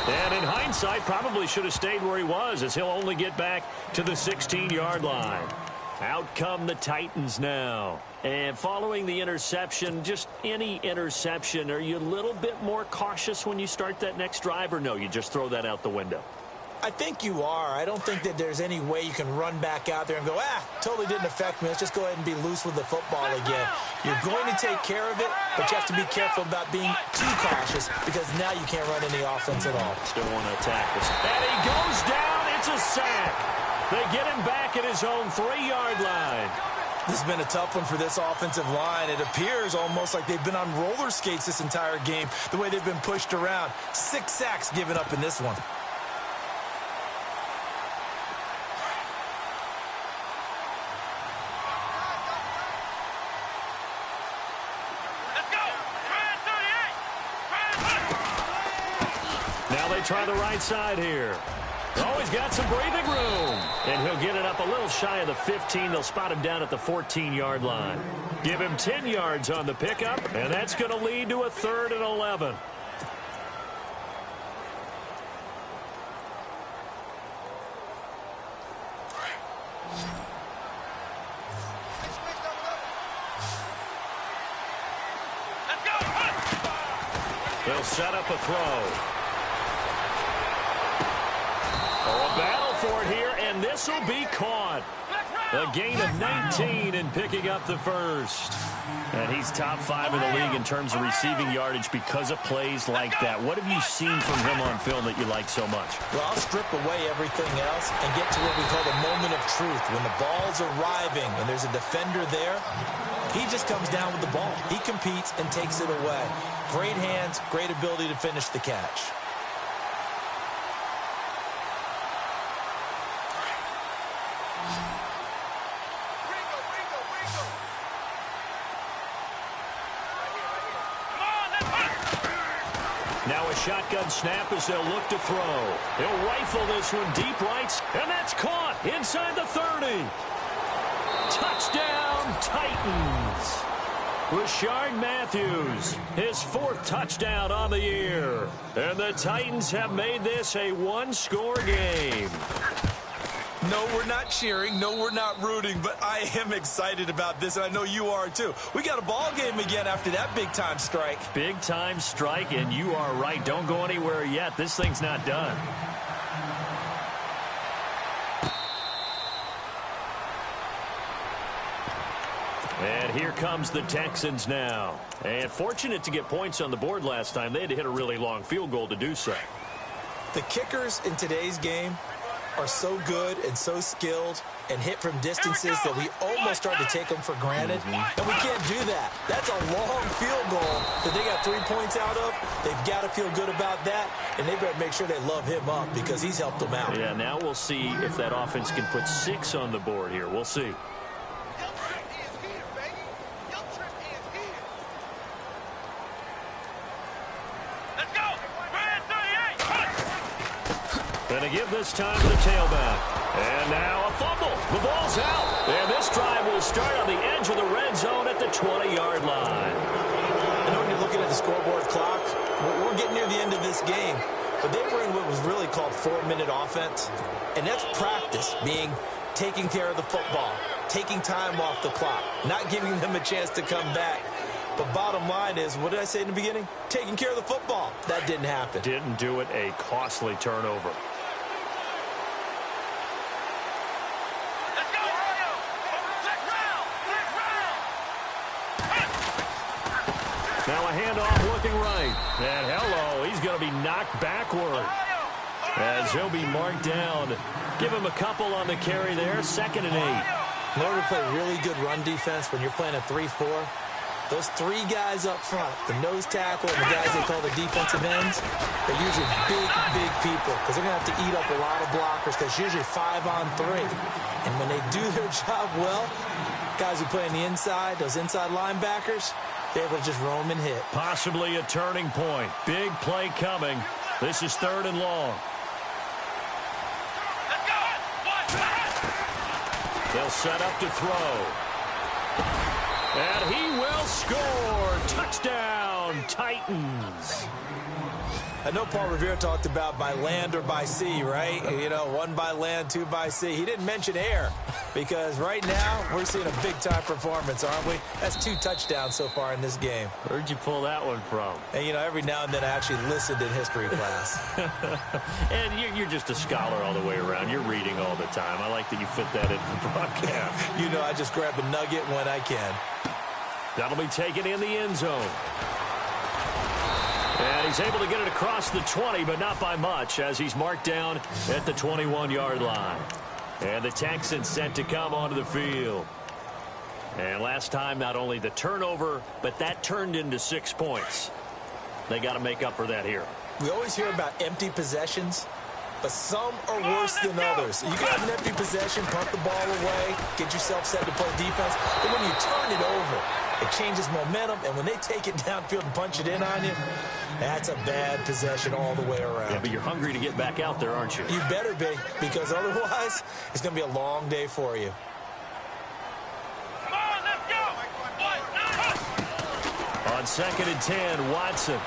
And in hindsight, probably should have stayed where he was, as he'll only get back to the 16-yard line. Out come the Titans now. And following the interception, just any interception, are you a little bit more cautious when you start that next drive, or no, you just throw that out the window? I think you are. I don't think that there's any way you can run back out there and go, totally didn't affect me. Let's just go ahead and be loose with the football again. You're going to take care of it, but you have to be careful about being too cautious because now you can't run any offense at all. Still want to attack this. And he goes down. It's a sack. They get him back at his own 3-yard line. This has been a tough one for this offensive line. It appears almost like they've been on roller skates this entire game, the way they've been pushed around. 6 sacks given up in this one. Now they try the right side here. Oh, he's got some breathing room. And he'll get it up a little shy of the 15. They'll spot him down at the 14-yard line. Give him 10 yards on the pickup, and that's going to lead to a 3rd and 11. They'll set up a throw. A battle for it here, and this will be caught. A gain of 19 and picking up the first. And he's top 5 in the league in terms of receiving yardage because of plays like that. What have you seen from him on film that you like so much? Well, I'll strip away everything else and get to what we call the moment of truth. When the ball's arriving and there's a defender there, he just comes down with the ball. He competes and takes it away. Great hands, great ability to finish the catch. Now a shotgun snap as they'll look to throw. He'll rifle this one deep right, and that's caught inside the 30. Touchdown, Titans. Rashard Matthews, his 4th touchdown on the year. And the Titans have made this a 1-score game. No, we're not cheering. No, we're not rooting, but I am excited about this, and I know you are too. We got a ball game again after that big-time strike. Big-time strike, and you are right. Don't go anywhere yet. This thing's not done. And here comes the Texans now. And fortunate to get points on the board last time. They had to hit a really long field goal to do so. The kickers in today's game are so good and so skilled and hit from distances that we almost start to take them for granted. And we can't do that. That's a long field goal that they got 3 points out of. They've got to feel good about that, and they better make sure they love him up because he's helped them out. Yeah, now we'll see if that offense can put 6 on the board here. We'll see. Going to give this time to the tailback. And now a fumble. The ball's out. And this drive will start on the edge of the red zone at the 20-yard line. I know when you're looking at the scoreboard clock, we're getting near the end of this game. But they were in what was really called 4-minute offense. And that's practice, being taking care of the football, taking time off the clock, not giving them a chance to come back. But bottom line is, what did I say in the beginning? Taking care of the football. That didn't happen. Didn't do it. A costly turnover. Let's go, Ohio! Next round! Now a handoff looking right. And hello, he's going to be knocked backward. As he'll be marked down. Give him a couple on the carry there. 2nd and 8. In order to play really good run defense when you're playing a 3-4, those 3 guys up front, the nose tackle and the guys they call the defensive ends, they're usually big people because they're going to have to eat up a lot of blockers because it's usually 5-on-3. And when they do their job well, guys who play on the inside, those inside linebackers, they're able to just roam and hit. Possibly a turning point. Big play coming. This is 3rd and long. Let's go! They'll set up to throw. And he will score. Touchdown, Titans. I know Paul Revere talked about by land or by sea, right? You know, 1 by land, 2 by sea. He didn't mention air because right now we're seeing a big-time performance, aren't we? That's 2 touchdowns so far in this game. Where'd you pull that one from? And, you know, every now and then I actually listened in history class. And you're just a scholar all the way around. You're reading all the time. I like that you fit that in the broadcast. You know, I just grab a nugget when I can. That'll be taken in the end zone. And he's able to get it across the 20, but not by much, as he's marked down at the 21-yard line. And the Texans set to come onto the field. And last time, not only the turnover, but that turned into 6 points. They got to make up for that here. We always hear about empty possessions, but some are worse than others. You can have an empty possession, punt the ball away, get yourself set to play defense, but when you turn it over, it changes momentum, and when they take it downfield and punch it in on you, that's a bad possession all the way around. Yeah, but you're hungry to get back out there, aren't you? You better be, because otherwise, it's going to be a long day for you. Come on, let's go! On 2nd and 10, Watson.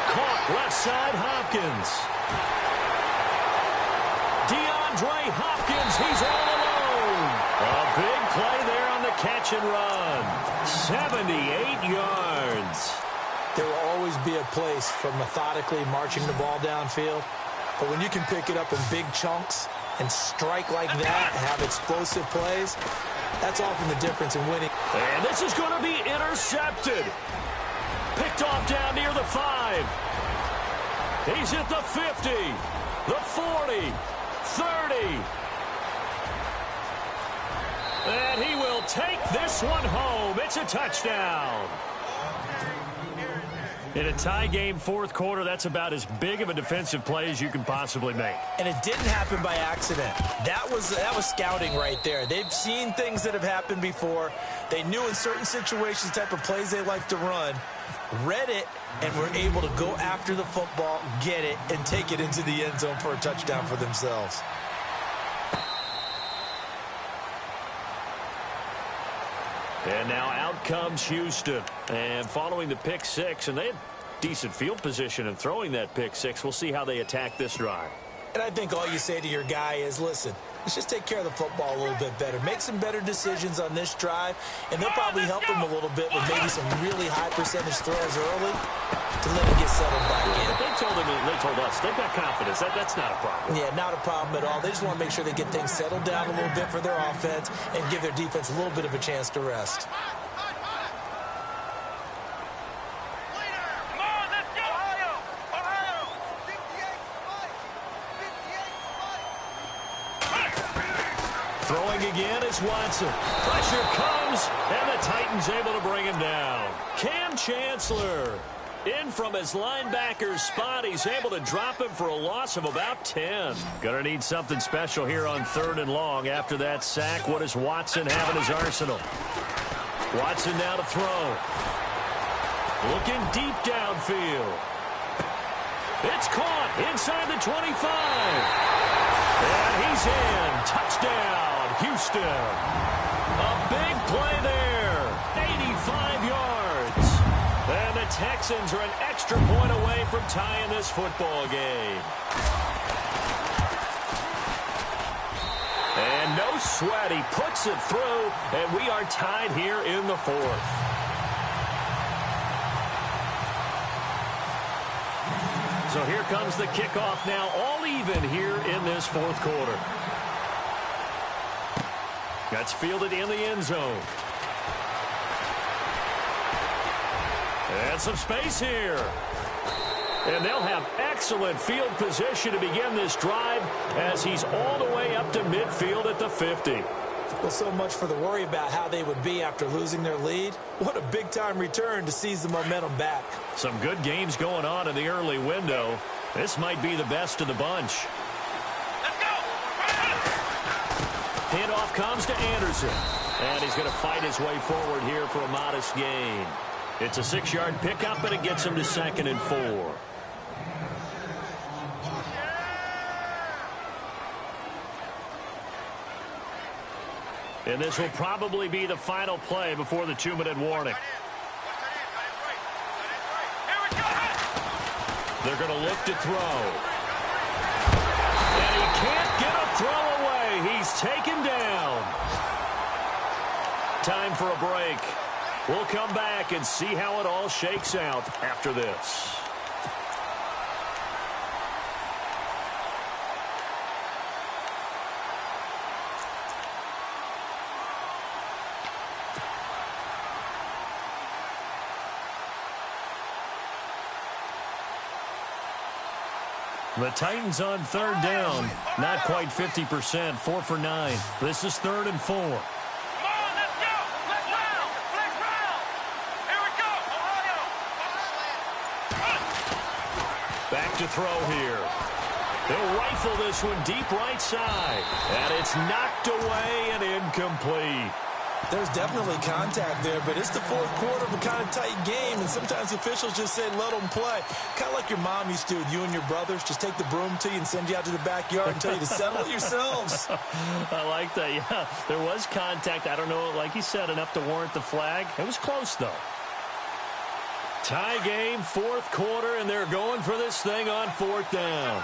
Caught left side, Hopkins. DeAndre Hopkins, he's all alone. A big play there on the catch and run. 78 yards. There will always be a place for methodically marching the ball downfield. But when you can pick it up in big chunks and strike like that, have explosive plays, that's often the difference in winning. And this is going to be intercepted. Picked off down near the 5. He's at the 50, the 40, 30. And he will take this one home. It's a touchdown. In a tie game, 4th quarter, that's about as big of a defensive play as you can possibly make. And it didn't happen by accident. That was scouting right there. They've seen things that have happened before. They knew in certain situations the type of plays they like to run, read it, and were able to go after the football, get it, and take it into the end zone for a touchdown for themselves. And now out comes Houston. And following the pick 6, and they had decent field position in throwing that pick 6. We'll see how they attack this drive. And I think all you say to your guy is, listen, let's just take care of the football a little bit better. Make some better decisions on this drive, and they'll probably help him a little bit with maybe some really high percentage throws early to let him get settled back in. They told us they've got confidence. That's not a problem. Yeah, not a problem at all. They just want to make sure they get things settled down a little bit for their offense and give their defense a little bit of a chance to rest. Come on, let's go! Ohio! Throwing again is Watson. Pressure comes, and the Titans able to bring him down. Cam Chancellor in from his linebacker's spot. He's able to drop him for a loss of about 10. Gonna need something special here on 3rd and long. After that sack, what does Watson have in his arsenal? Watson now to throw. Looking deep downfield. It's caught inside the 25. And he's in. Touchdown, Houston. A big play there. 85 yards. And the Texans are an extra point away from tying this football game. And no sweat. He puts it through, and we are tied here in the fourth. So here comes the kickoff now, all even here in this fourth quarter. That's fielded in the end zone. And some space here. And they'll have excellent field position to begin this drive as he's all the way up to midfield at the 50. Well, so much for the worry about how they would be after losing their lead. What a big-time return to seize the momentum back. Some good games going on in the early window. This might be the best of the bunch. Let's go! Handoff comes to Anderson. And he's going to fight his way forward here for a modest gain. It's a 6-yard pickup, and it gets him to 2nd and 4. And this will probably be the final play before the 2-minute warning. They're going to look to throw. And he can't get a throw away. He's taken down. Time for a break. We'll come back and see how it all shakes out after this. The Titans on 3rd down. Not quite 50%. 4 for 9. This is 3rd and 4. Come on, let's go! Flex round! Flex round! Here we go! Back to throw here. They'll rifle this one deep right side. And it's knocked away and incomplete. There's definitely contact there, but it's the fourth quarter of a kind of tight game, and sometimes officials just say, let them play. Kind of like your mom used to with you and your brothers. Just take the broom to you and send you out to the backyard and tell you to settle it yourselves. I like that, yeah. There was contact. I don't know, like you said, enough to warrant the flag. It was close, though. Tie game, fourth quarter, and they're going for this thing on 4th down.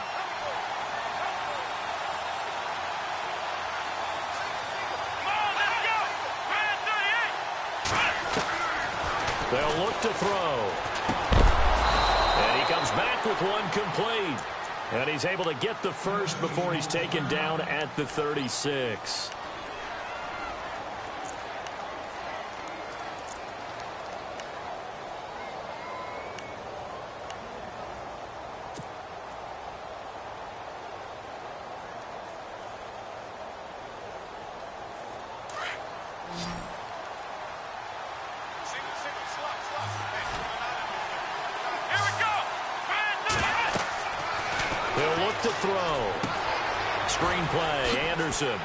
They'll look to throw. And he comes back with one complete. And he's able to get the first before he's taken down at the 36. They'll look to throw. Screenplay, Anderson.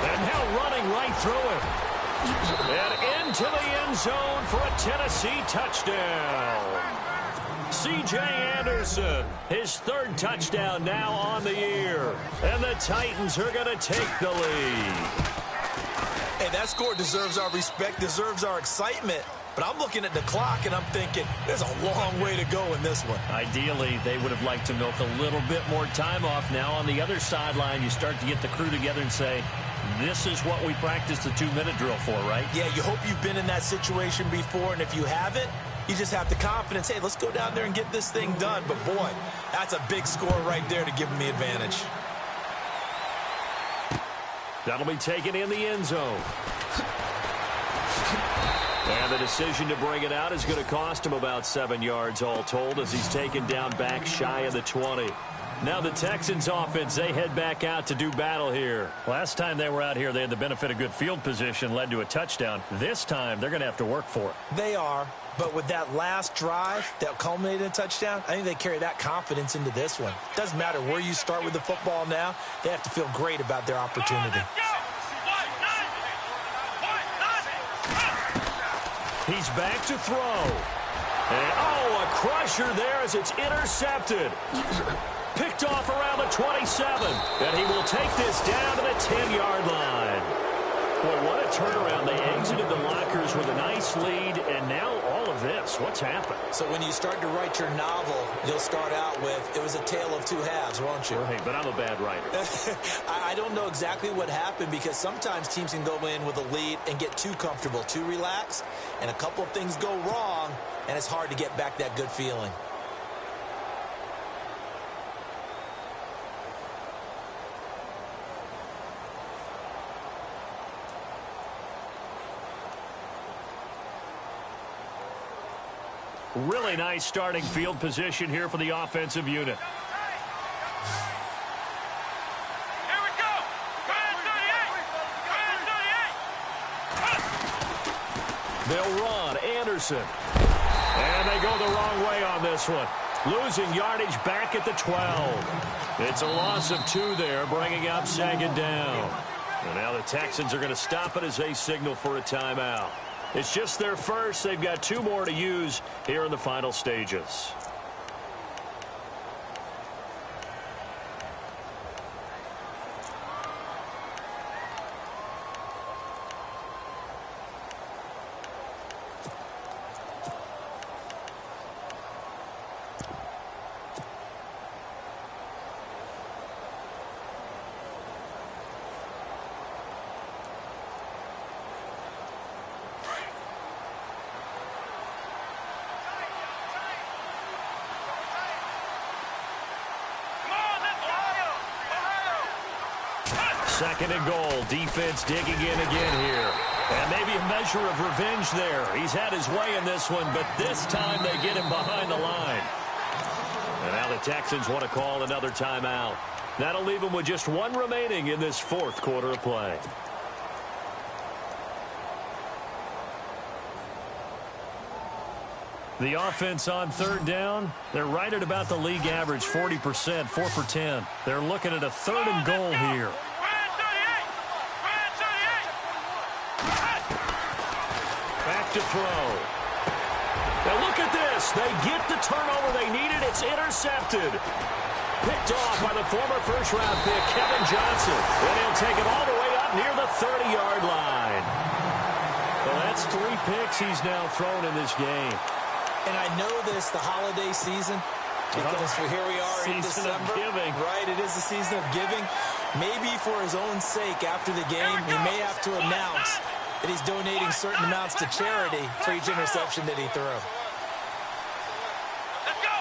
And now running right through him. And into the end zone for a Tennessee touchdown. C.J. Anderson, his 3rd touchdown now on the year. And the Titans are going to take the lead. Hey, that score deserves our respect, deserves our excitement. But I'm looking at the clock, and I'm thinking, there's a long way to go in this one. Ideally, they would have liked to milk a little bit more time off. Now, on the other sideline, you start to get the crew together and say, this is what we practiced the 2-minute drill for, right? Yeah, you hope you've been in that situation before, and if you haven't, you just have the confidence, hey, let's go down there and get this thing done. But, boy, that's a big score right there to give them the advantage. That'll be taken in the end zone. And the decision to bring it out is going to cost him about 7 yards all told as he's taken down back shy of the 20. Now the Texans offense, they head back out to do battle here. Last time they were out here, they had the benefit of good field position, led to a touchdown. This time, they're going to have to work for it. They are, but with that last drive that culminated in a touchdown, I think they carry that confidence into this one. Doesn't matter where you start with the football now, they have to feel great about their opportunity. He's back to throw. And, a crusher there as it's intercepted. Picked off around the 27. And he will take this down to the 10-yard line. Boy, what a turnaround. They exited the lockers with a nice lead, and now all of this. What's happened? So when you start to write your novel, you'll start out with, it was a tale of two halves, won't you? Right, but I'm a bad writer. I don't know exactly what happened, because sometimes teams can go in with a lead and get too comfortable, too relaxed, and a couple of things go wrong, and it's hard to get back that good feeling. Really nice starting field position here for the offensive unit. Here we go. Grand 38. They'll run. Anderson. And they go the wrong way on this one. Losing yardage back at the 12. It's a loss of 2 there, bringing up second down. And now the Texans are going to stop it as they signal for a timeout. It's just their first. They've got 2 more to use here in the final stages. Second and goal. Defense digging in again here. And maybe a measure of revenge there. He's had his way in this one, but this time they get him behind the line. And now the Texans want to call another timeout. That'll leave them with just 1 remaining in this 4th quarter of play. The offense on 3rd down, they're right at about the league average, 40%, 4 for 10. They're looking at a 3rd and goal here. Back to throw. Now look at this. They get the turnover they needed. It's intercepted. Picked off by the former first-round pick, Kevin Johnson. And he'll take it all the way up near the 30-yard line. Well, that's 3 picks he's now thrown in this game. And I know this, the holiday season, because here we are in December. Season of giving. Right, it is the season of giving. Maybe for his own sake after the game, he may have to announce that he's donating certain amounts to charity for each interception that he threw. Let's go.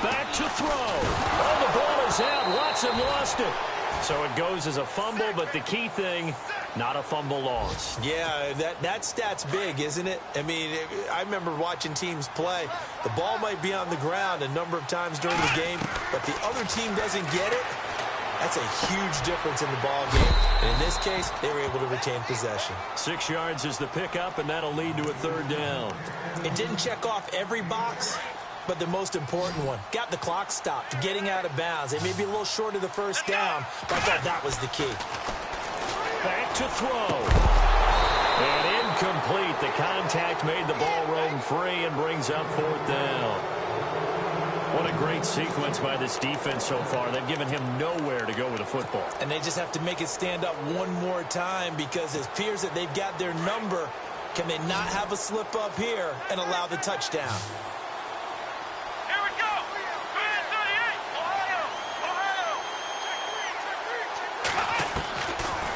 Back to throw. Oh, the ball is out. Watson lost it. So it goes as a fumble, but the key thing, not a fumble loss. Yeah, that stat's big, isn't it? I mean, I remember watching teams play. The ball might be on the ground a number of times during the game, but the other team doesn't get it. That's a huge difference in the ball game. And in this case, they were able to retain possession. 6 yards is the pickup, and that'll lead to a 3rd down. It didn't check off every box, but the most important one. Got the clock stopped, getting out of bounds. They may be a little short of the 1st down, but I thought that was the key. Back to throw. And incomplete. The contact made the ball roam free and brings up 4th down. What a great sequence by this defense so far. They've given him nowhere to go with the football. And they just have to make it stand up one more time, because it appears that they've got their number. Can they not have a slip up here and allow the touchdown? Here we go. Grand 38. Ohio.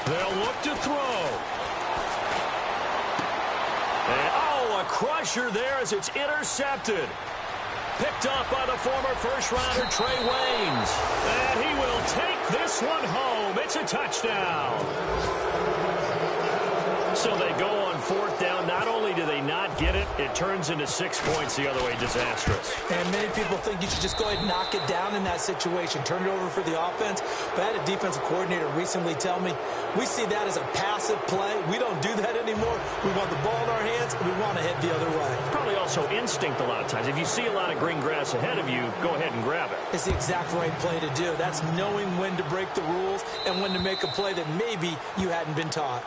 They'll look to throw. And, oh, a crusher there as it's intercepted. Picked off by the former first-rounder Trey Waynes. And he will take this one home. It's a touchdown. So they go on 4th down. Not only do they not get it, it turns into 6 points the other way. Disastrous. And many people think you should just go ahead and knock it down in that situation. Turn it over for the offense. But I had a defensive coordinator recently tell me, we see that as a passive play. We don't do that anymore. We want the ball in our hands, and we want to head the other way. Probably also instinct a lot of times. If you see a lot of green grass ahead of you, go ahead and grab it. It's the exact right play to do. That's knowing when to break the rules and when to make a play that maybe you hadn't been taught.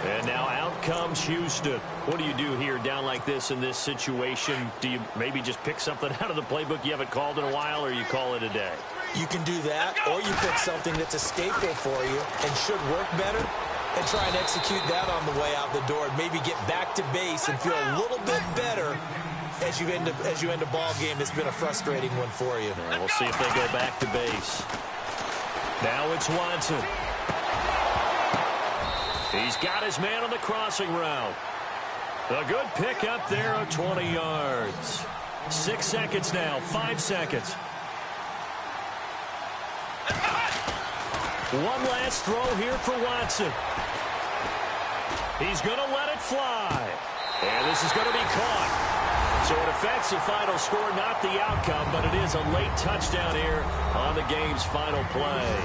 And now out comes Houston. What do you do here down like this in this situation? Do you maybe just pick something out of the playbook you haven't called in a while, or you call it a day? You can do that, or you pick something that's a staple for you and should work better, and try and execute that on the way out the door, and maybe get back to base and feel a little bit better as you end a ball game that's been a frustrating one for you. We'll see if they go back to base. Now it's Watson. He's got his man on the crossing route. A good pick up there of 20 yards. 6 seconds now, 5 seconds. One last throw here for Watson. He's going to let it fly. And this is going to be caught. So it affects the final score, not the outcome, but it is a late touchdown here on the game's final play.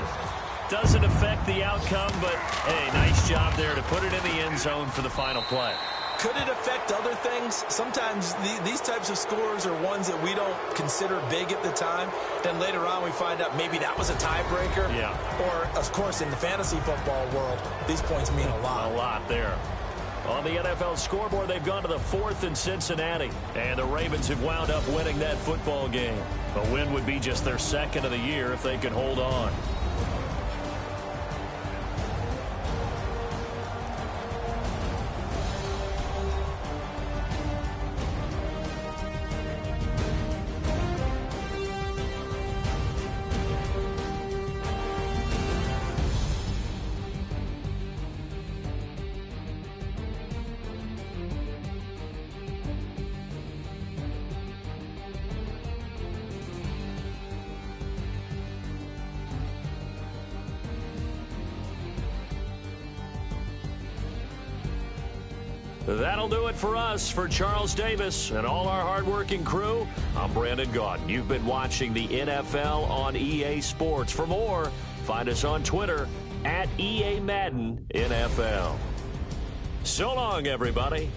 Doesn't affect the outcome, but, hey, nice job there to put it in the end zone for the final play. Could it affect other things? Sometimes these types of scores are ones that we don't consider big at the time. Then later on we find out maybe that was a tiebreaker. Yeah. Or, of course, in the fantasy football world, these points mean a lot. A lot there. On the NFL scoreboard, they've gone to the 4th in Cincinnati. And the Ravens have wound up winning that football game. A win would be just their 2nd of the year if they could hold on. That'll do it for us. For Charles Davis and all our hardworking crew, I'm Brandon Gaudin. You've been watching the NFL on EA Sports. For more, find us on Twitter @EA Madden NFL. So long, everybody.